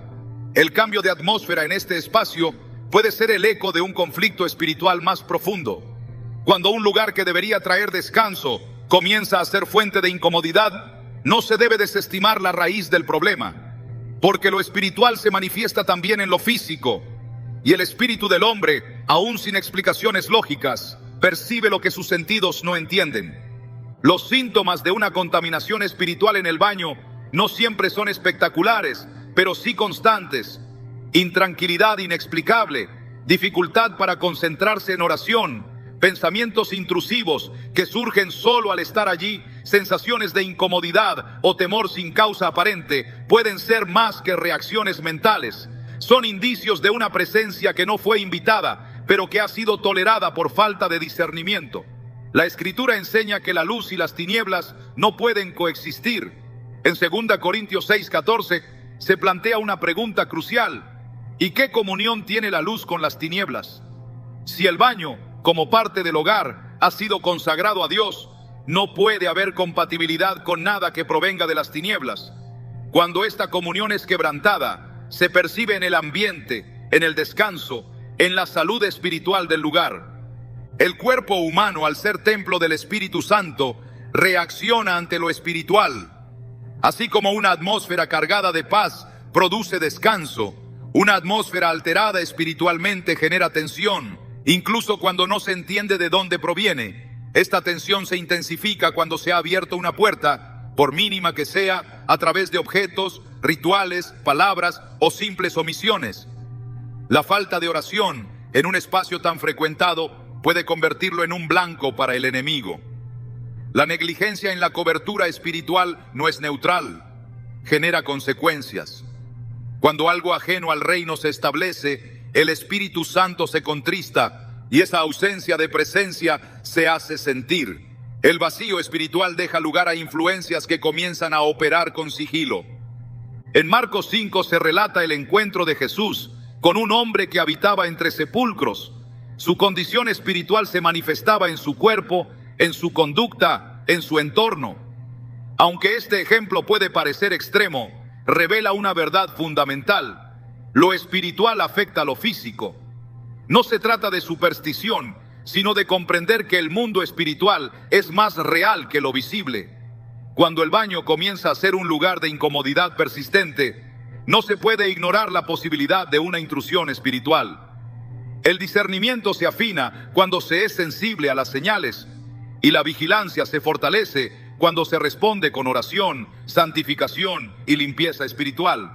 El cambio de atmósfera en este espacio puede ser el eco de un conflicto espiritual más profundo. Cuando un lugar que debería traer descanso comienza a ser fuente de incomodidad, no se debe desestimar la raíz del problema, porque lo espiritual se manifiesta también en lo físico, y el espíritu del hombre, aún sin explicaciones lógicas, percibe lo que sus sentidos no entienden. Los síntomas de una contaminación espiritual en el baño no siempre son espectaculares, pero sí constantes. Intranquilidad inexplicable, dificultad para concentrarse en oración, pensamientos intrusivos que surgen solo al estar allí, sensaciones de incomodidad o temor sin causa aparente, pueden ser más que reacciones mentales. Son indicios de una presencia que no fue invitada, pero que ha sido tolerada por falta de discernimiento. La Escritura enseña que la luz y las tinieblas no pueden coexistir. En 2 Corintios 6:14 se plantea una pregunta crucial: ¿y qué comunión tiene la luz con las tinieblas? Si el baño, como parte del hogar, ha sido consagrado a Dios, no puede haber compatibilidad con nada que provenga de las tinieblas. Cuando esta comunión es quebrantada, se percibe en el ambiente, en el descanso, en la salud espiritual del lugar. El cuerpo humano, al ser templo del Espíritu Santo, reacciona ante lo espiritual. Así como una atmósfera cargada de paz produce descanso, una atmósfera alterada espiritualmente genera tensión, incluso cuando no se entiende de dónde proviene. Esta tensión se intensifica cuando se ha abierto una puerta, por mínima que sea, a través de objetos, rituales, palabras o simples omisiones. La falta de oración en un espacio tan frecuentado puede convertirlo en un blanco para el enemigo. La negligencia en la cobertura espiritual no es neutral, genera consecuencias. Cuando algo ajeno al reino se establece, el Espíritu Santo se contrista y esa ausencia de presencia se hace sentir. El vacío espiritual deja lugar a influencias que comienzan a operar con sigilo. En Marcos 5 se relata el encuentro de Jesús con un hombre que habitaba entre sepulcros. Su condición espiritual se manifestaba en su cuerpo, en su conducta, en su entorno. Aunque este ejemplo puede parecer extremo, revela una verdad fundamental: lo espiritual afecta a lo físico. No se trata de superstición, sino de comprender que el mundo espiritual es más real que lo visible. Cuando el baño comienza a ser un lugar de incomodidad persistente, no se puede ignorar la posibilidad de una intrusión espiritual. El discernimiento se afina cuando se es sensible a las señales, y la vigilancia se fortalece cuando se responde con oración, santificación y limpieza espiritual.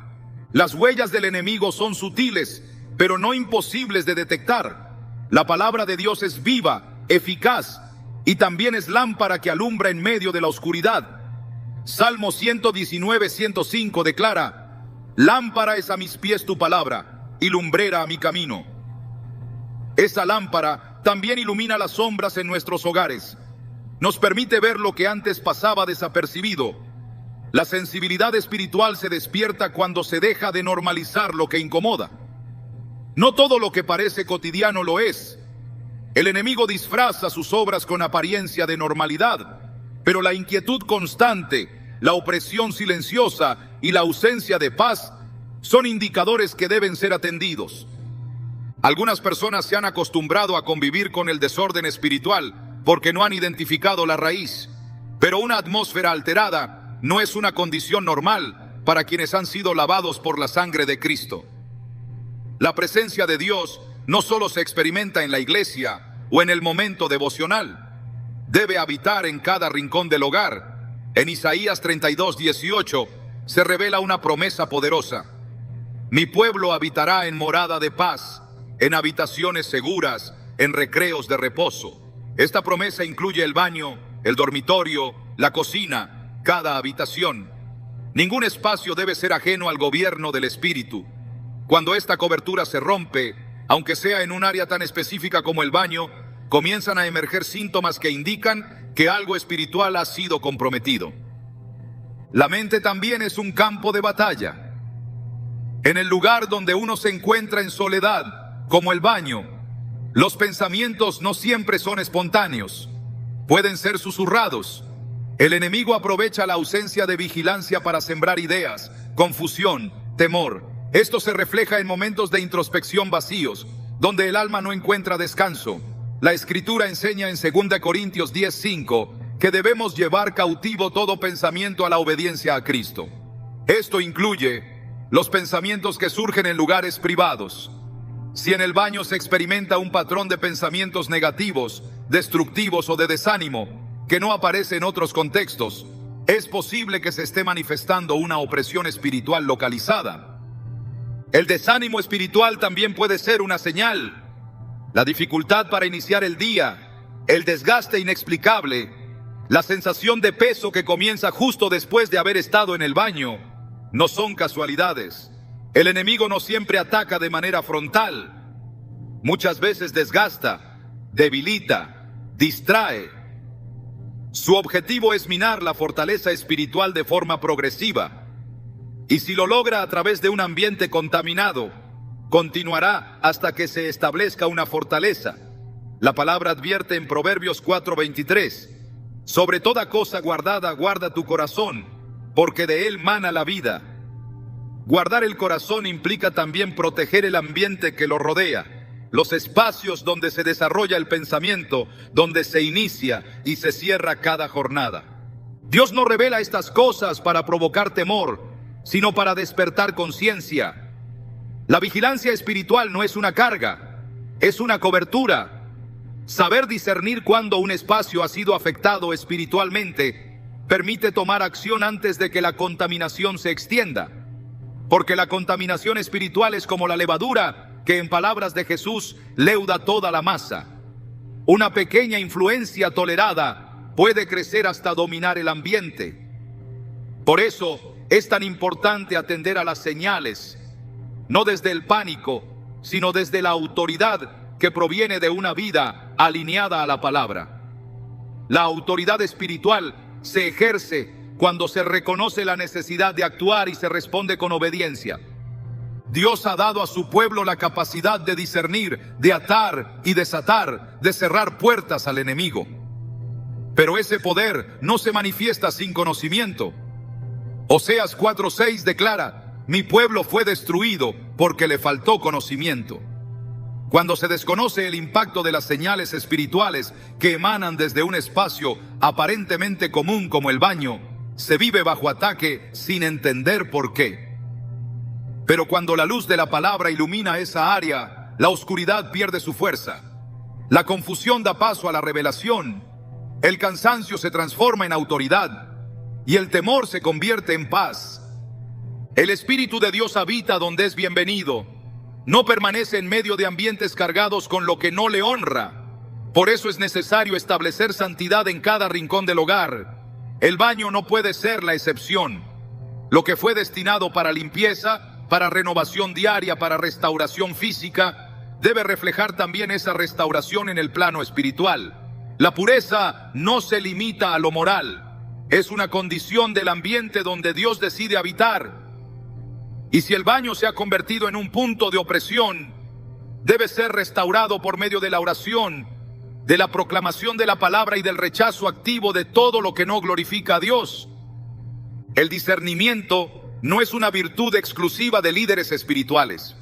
Las huellas del enemigo son sutiles, pero no imposibles de detectar. La palabra de Dios es viva, eficaz, y también es lámpara que alumbra en medio de la oscuridad. Salmo 119:105 declara: lámpara es a mis pies tu palabra, y lumbrera a mi camino. Esa lámpara también ilumina las sombras en nuestros hogares. Nos permite ver lo que antes pasaba desapercibido. La sensibilidad espiritual se despierta cuando se deja de normalizar lo que incomoda. No todo lo que parece cotidiano lo es. El enemigo disfraza sus obras con apariencia de normalidad, pero la inquietud constante, la opresión silenciosa y la ausencia de paz son indicadores que deben ser atendidos. Algunas personas se han acostumbrado a convivir con el desorden espiritual porque no han identificado la raíz, pero una atmósfera alterada no es una condición normal para quienes han sido lavados por la sangre de Cristo. La presencia de Dios no solo se experimenta en la iglesia o en el momento devocional, debe habitar en cada rincón del hogar. En Isaías 32:18 se revela una promesa poderosa. Mi pueblo habitará en morada de paz, en habitaciones seguras, en recreos de reposo. Esta promesa incluye el baño, el dormitorio, la cocina, cada habitación. Ningún espacio debe ser ajeno al gobierno del Espíritu. Cuando esta cobertura se rompe, aunque sea en un área tan específica como el baño, comienzan a emerger síntomas que indican que algo espiritual ha sido comprometido. La mente también es un campo de batalla. En el lugar donde uno se encuentra en soledad, como el baño, los pensamientos no siempre son espontáneos. Pueden ser susurrados. El enemigo aprovecha la ausencia de vigilancia para sembrar ideas, confusión, temor. Esto se refleja en momentos de introspección vacíos, donde el alma no encuentra descanso. La Escritura enseña en 2 Corintios 10:5 que debemos llevar cautivo todo pensamiento a la obediencia a Cristo. Esto incluye los pensamientos que surgen en lugares privados. Si en el baño se experimenta un patrón de pensamientos negativos, destructivos o de desánimo, que no aparece en otros contextos, es posible que se esté manifestando una opresión espiritual localizada. El desánimo espiritual también puede ser una señal. La dificultad para iniciar el día, el desgaste inexplicable, la sensación de peso que comienza justo después de haber estado en el baño, no son casualidades. El enemigo no siempre ataca de manera frontal. Muchas veces desgasta, debilita, distrae. Su objetivo es minar la fortaleza espiritual de forma progresiva. Y si lo logra a través de un ambiente contaminado, continuará hasta que se establezca una fortaleza. La palabra advierte en Proverbios 4:23, sobre toda cosa guardada, guarda tu corazón, porque de él mana la vida. Guardar el corazón implica también proteger el ambiente que lo rodea, los espacios donde se desarrolla el pensamiento, donde se inicia y se cierra cada jornada. Dios no revela estas cosas para provocar temor, sino para despertar conciencia. La vigilancia espiritual no es una carga, es una cobertura. Saber discernir cuándo un espacio ha sido afectado espiritualmente permite tomar acción antes de que la contaminación se extienda. Porque la contaminación espiritual es como la levadura que, en palabras de Jesús, leuda toda la masa. Una pequeña influencia tolerada puede crecer hasta dominar el ambiente. Por eso es tan importante atender a las señales, no desde el pánico, sino desde la autoridad que proviene de una vida alineada a la palabra. La autoridad espiritual se ejerce cuando se reconoce la necesidad de actuar y se responde con obediencia. Dios ha dado a su pueblo la capacidad de discernir, de atar y desatar, de cerrar puertas al enemigo. Pero ese poder no se manifiesta sin conocimiento. Oseas 4:6 declara: mi pueblo fue destruido porque le faltó conocimiento. Cuando se desconoce el impacto de las señales espirituales que emanan desde un espacio aparentemente común como el baño, se vive bajo ataque sin entender por qué. Pero cuando la luz de la palabra ilumina esa área, la oscuridad pierde su fuerza. La confusión da paso a la revelación, el cansancio se transforma en autoridad y el temor se convierte en paz. El Espíritu de Dios habita donde es bienvenido. No permanece en medio de ambientes cargados con lo que no le honra. Por eso es necesario establecer santidad en cada rincón del hogar. El baño no puede ser la excepción. Lo que fue destinado para limpieza, para renovación diaria, para restauración física, debe reflejar también esa restauración en el plano espiritual. La pureza no se limita a lo moral. Es una condición del ambiente donde Dios decide habitar. Y si el baño se ha convertido en un punto de opresión, debe ser restaurado por medio de la oración, de la proclamación de la palabra y del rechazo activo de todo lo que no glorifica a Dios. El discernimiento no es una virtud exclusiva de líderes espirituales.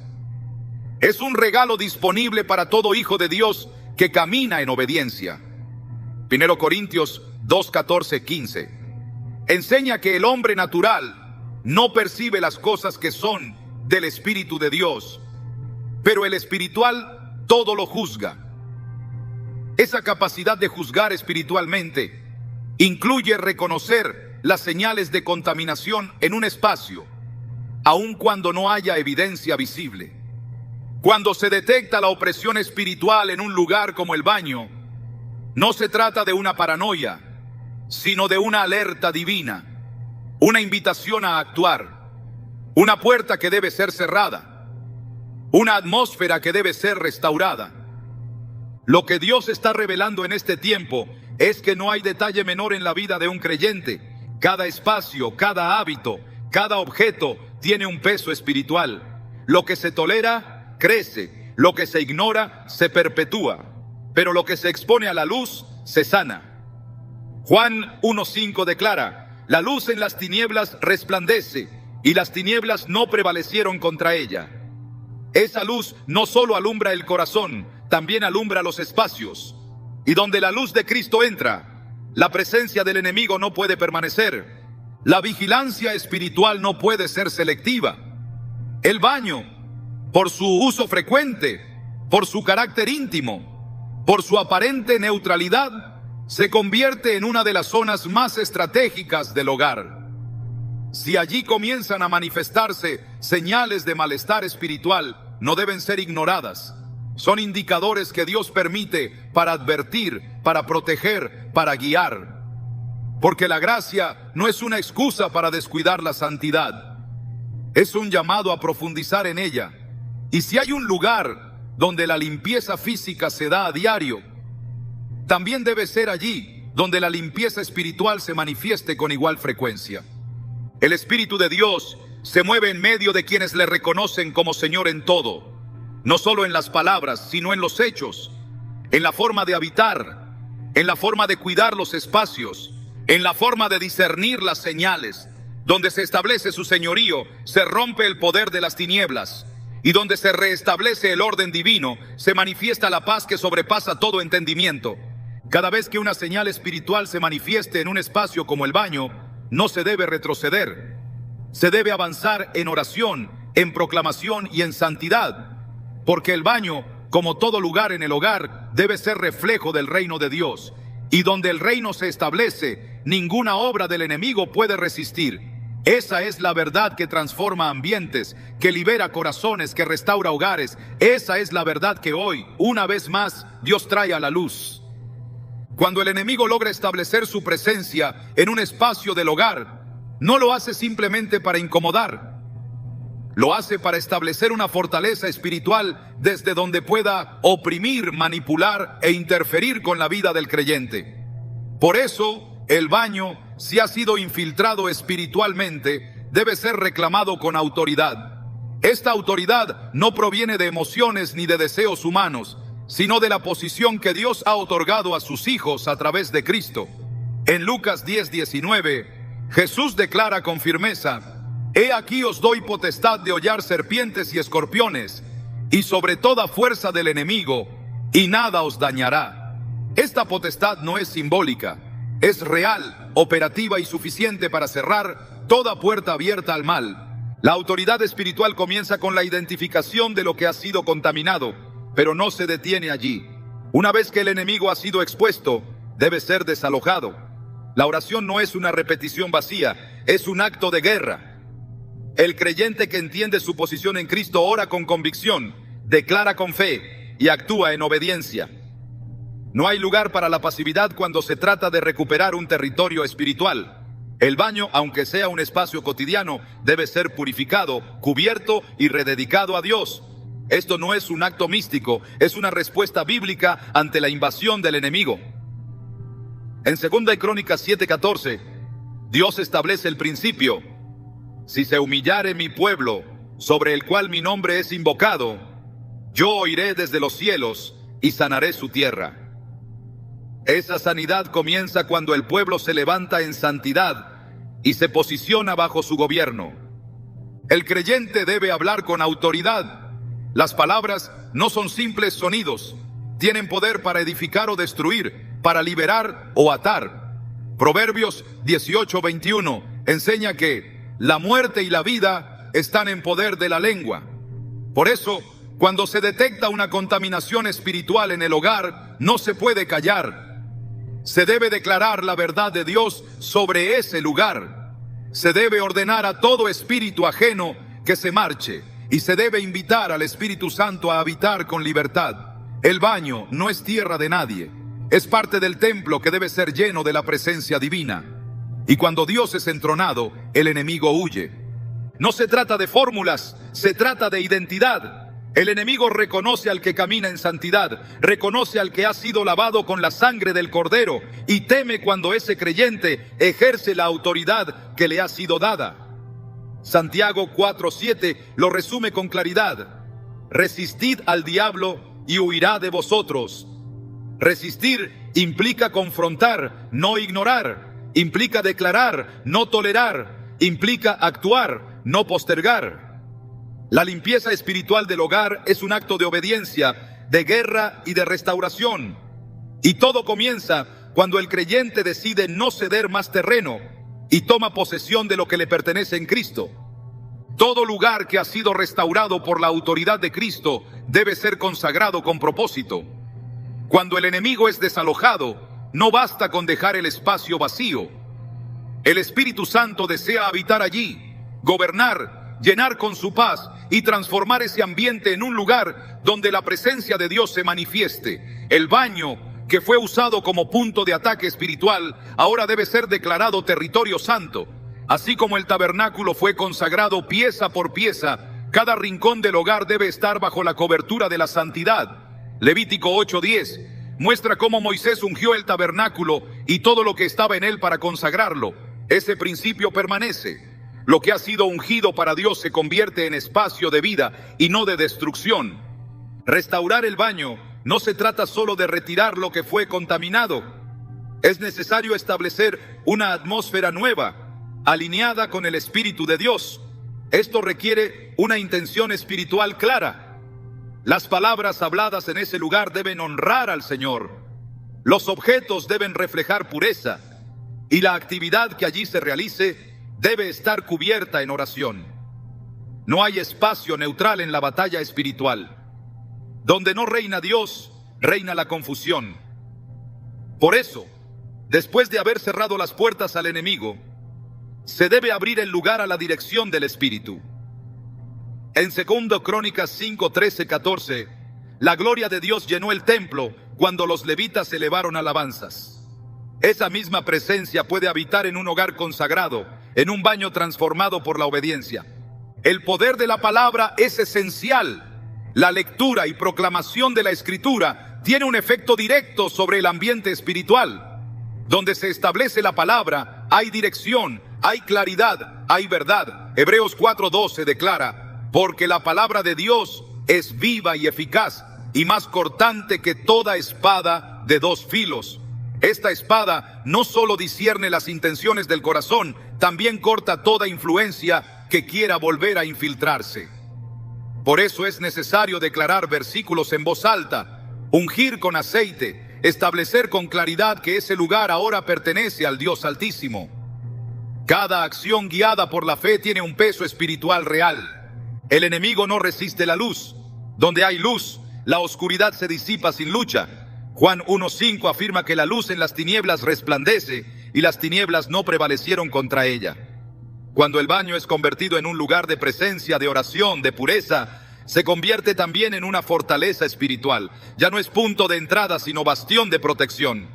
Es un regalo disponible para todo hijo de Dios que camina en obediencia. 1 Corintios 2:14-15. enseña que el hombre natural no percibe las cosas que son del Espíritu de Dios, pero el espiritual todo lo juzga. Esa capacidad de juzgar espiritualmente incluye reconocer las señales de contaminación en un espacio, aun cuando no haya evidencia visible. Cuando se detecta la opresión espiritual en un lugar como el baño, no se trata de una paranoia, sino de una alerta divina, una invitación a actuar, una puerta que debe ser cerrada, una atmósfera que debe ser restaurada. Lo que Dios está revelando en este tiempo es que no hay detalle menor en la vida de un creyente. Cada espacio, cada hábito, cada objeto tiene un peso espiritual. Lo que se tolera, crece. Lo que se ignora, se perpetúa. Pero lo que se expone a la luz, se sana. Juan 1:5 declara: la luz en las tinieblas resplandece, y las tinieblas no prevalecieron contra ella. Esa luz no solo alumbra el corazón, también alumbra los espacios. Y donde la luz de Cristo entra, la presencia del enemigo no puede permanecer. La vigilancia espiritual no puede ser selectiva. El baño, por su uso frecuente, por su carácter íntimo, por su aparente neutralidad, se convierte en una de las zonas más estratégicas del hogar. Si allí comienzan a manifestarse señales de malestar espiritual, no deben ser ignoradas. Son indicadores que Dios permite para advertir, para proteger, para guiar. Porque la gracia no es una excusa para descuidar la santidad. Es un llamado a profundizar en ella. Y si hay un lugar donde la limpieza física se da a diario, también debe ser allí donde la limpieza espiritual se manifieste con igual frecuencia. El Espíritu de Dios se mueve en medio de quienes le reconocen como Señor en todo. No solo en las palabras, sino en los hechos, en la forma de habitar, en la forma de cuidar los espacios, en la forma de discernir las señales. Donde se establece su señorío, se rompe el poder de las tinieblas, y donde se reestablece el orden divino, se manifiesta la paz que sobrepasa todo entendimiento. Cada vez que una señal espiritual se manifieste en un espacio como el baño, no se debe retroceder. Se debe avanzar en oración, en proclamación y en santidad. Porque el baño, como todo lugar en el hogar, debe ser reflejo del reino de Dios. Y donde el reino se establece, ninguna obra del enemigo puede resistir. Esa es la verdad que transforma ambientes, que libera corazones, que restaura hogares. Esa es la verdad que hoy, una vez más, Dios trae a la luz. Cuando el enemigo logra establecer su presencia en un espacio del hogar, no lo hace simplemente para incomodar. Lo hace para establecer una fortaleza espiritual desde donde pueda oprimir, manipular e interferir con la vida del creyente. Por eso, el baño, si ha sido infiltrado espiritualmente, debe ser reclamado con autoridad. Esta autoridad no proviene de emociones ni de deseos humanos, sino de la posición que Dios ha otorgado a sus hijos a través de Cristo. En Lucas 10:19, Jesús declara con firmeza: He aquí os doy potestad de hollar serpientes y escorpiones, y sobre toda fuerza del enemigo, y nada os dañará. Esta potestad no es simbólica, es real, operativa y suficiente para cerrar toda puerta abierta al mal. La autoridad espiritual comienza con la identificación de lo que ha sido contaminado, pero no se detiene allí. Una vez que el enemigo ha sido expuesto, debe ser desalojado. La oración no es una repetición vacía, es un acto de guerra. El creyente que entiende su posición en Cristo ora con convicción, declara con fe y actúa en obediencia. No hay lugar para la pasividad cuando se trata de recuperar un territorio espiritual. El baño, aunque sea un espacio cotidiano, debe ser purificado, cubierto y rededicado a Dios. Esto no es un acto místico, es una respuesta bíblica ante la invasión del enemigo. En 2 Crónicas 7:14, Dios establece el principio: si se humillare mi pueblo, sobre el cual mi nombre es invocado, yo oiré desde los cielos y sanaré su tierra. Esa sanidad comienza cuando el pueblo se levanta en santidad y se posiciona bajo su gobierno. El creyente debe hablar con autoridad. Las palabras no son simples sonidos, tienen poder para edificar o destruir, para liberar o atar. Proverbios 18:21 enseña que la muerte y la vida están en poder de la lengua. Por eso, cuando se detecta una contaminación espiritual en el hogar, no se puede callar. Se debe declarar la verdad de Dios sobre ese lugar. Se debe ordenar a todo espíritu ajeno que se marche, y se debe invitar al Espíritu Santo a habitar con libertad. El baño no es tierra de nadie. Es parte del templo que debe ser lleno de la presencia divina. Y cuando Dios es entronado, el enemigo huye. No se trata de fórmulas, se trata de identidad. El enemigo reconoce al que camina en santidad, reconoce al que ha sido lavado con la sangre del Cordero y teme cuando ese creyente ejerce la autoridad que le ha sido dada. Santiago 4:7 lo resume con claridad. Resistid al diablo y huirá de vosotros. Resistir implica confrontar, no ignorar. Implica declarar, no tolerar. Implica actuar, no postergar. La limpieza espiritual del hogar es un acto de obediencia, de guerra y de restauración. Y todo comienza cuando el creyente decide no ceder más terreno y toma posesión de lo que le pertenece en Cristo. Todo lugar que ha sido restaurado por la autoridad de Cristo debe ser consagrado con propósito. Cuando el enemigo es desalojado, no basta con dejar el espacio vacío. El Espíritu Santo desea habitar allí, gobernar, llenar con su paz y transformar ese ambiente en un lugar donde la presencia de Dios se manifieste. El baño, que fue usado como punto de ataque espiritual, ahora debe ser declarado territorio santo. Así como el tabernáculo fue consagrado pieza por pieza, cada rincón del hogar debe estar bajo la cobertura de la santidad. Levítico 8:10 muestra cómo Moisés ungió el tabernáculo y todo lo que estaba en él para consagrarlo. Ese principio permanece. Lo que ha sido ungido para Dios se convierte en espacio de vida y no de destrucción. Restaurar el baño no se trata solo de retirar lo que fue contaminado. Es necesario establecer una atmósfera nueva, alineada con el Espíritu de Dios. Esto requiere una intención espiritual clara. Las palabras habladas en ese lugar deben honrar al Señor. Los objetos deben reflejar pureza y la actividad que allí se realice debe estar cubierta en oración. No hay espacio neutral en la batalla espiritual. Donde no reina Dios, reina la confusión. Por eso, después de haber cerrado las puertas al enemigo, se debe abrir el lugar a la dirección del Espíritu. En 2 Crónicas 5:13-14, la gloria de Dios llenó el templo cuando los levitas elevaron alabanzas. Esa misma presencia puede habitar en un hogar consagrado, en un baño transformado por la obediencia. El poder de la palabra es esencial. La lectura y proclamación de la Escritura tiene un efecto directo sobre el ambiente espiritual. Donde se establece la palabra, hay dirección, hay claridad, hay verdad. Hebreos 4:12 declara: porque la palabra de Dios es viva y eficaz, y más cortante que toda espada de dos filos. Esta espada no solo discierne las intenciones del corazón, también corta toda influencia que quiera volver a infiltrarse. Por eso es necesario declarar versículos en voz alta, ungir con aceite, establecer con claridad que ese lugar ahora pertenece al Dios Altísimo. Cada acción guiada por la fe tiene un peso espiritual real. El enemigo no resiste la luz. Donde hay luz, la oscuridad se disipa sin lucha. Juan 1:5 afirma que la luz en las tinieblas resplandece y las tinieblas no prevalecieron contra ella. Cuando el baño es convertido en un lugar de presencia, de oración, de pureza, se convierte también en una fortaleza espiritual. Ya no es punto de entrada, sino bastión de protección.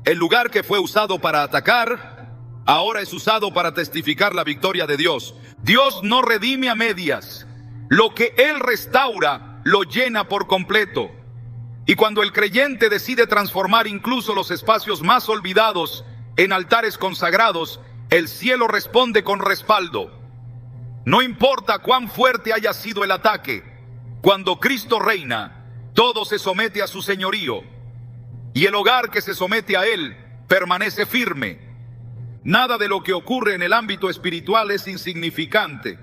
El lugar que fue usado para atacar, ahora es usado para testificar la victoria de Dios. Dios no redime a medias. Lo que Él restaura, lo llena por completo. Y cuando el creyente decide transformar incluso los espacios más olvidados en altares consagrados, el cielo responde con respaldo. No importa cuán fuerte haya sido el ataque, cuando Cristo reina, todo se somete a su señorío. Y el hogar que se somete a Él permanece firme. Nada de lo que ocurre en el ámbito espiritual es insignificante.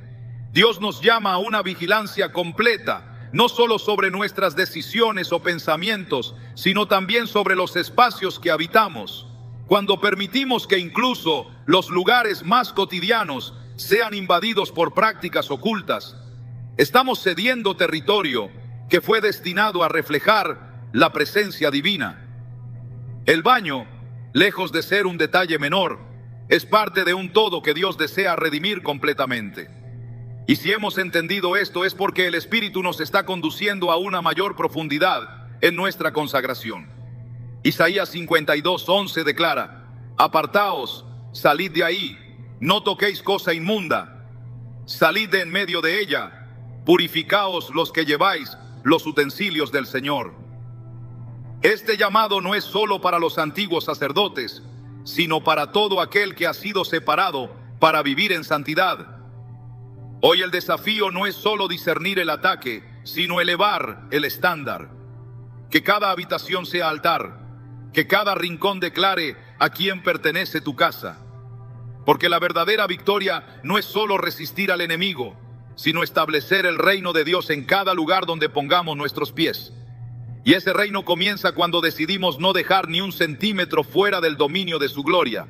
Dios nos llama a una vigilancia completa, no solo sobre nuestras decisiones o pensamientos, sino también sobre los espacios que habitamos. Cuando permitimos que incluso los lugares más cotidianos sean invadidos por prácticas ocultas, estamos cediendo territorio que fue destinado a reflejar la presencia divina. El baño, lejos de ser un detalle menor, es parte de un todo que Dios desea redimir completamente. Y si hemos entendido esto es porque el Espíritu nos está conduciendo a una mayor profundidad en nuestra consagración. Isaías 52:11 declara: apartaos, salid de ahí, no toquéis cosa inmunda, salid de en medio de ella, purificaos los que lleváis los utensilios del Señor. Este llamado no es solo para los antiguos sacerdotes, sino para todo aquel que ha sido separado para vivir en santidad. Hoy el desafío no es solo discernir el ataque, sino elevar el estándar. Que cada habitación sea altar, que cada rincón declare a quién pertenece tu casa. Porque la verdadera victoria no es solo resistir al enemigo, sino establecer el reino de Dios en cada lugar donde pongamos nuestros pies. Y ese reino comienza cuando decidimos no dejar ni un centímetro fuera del dominio de su gloria.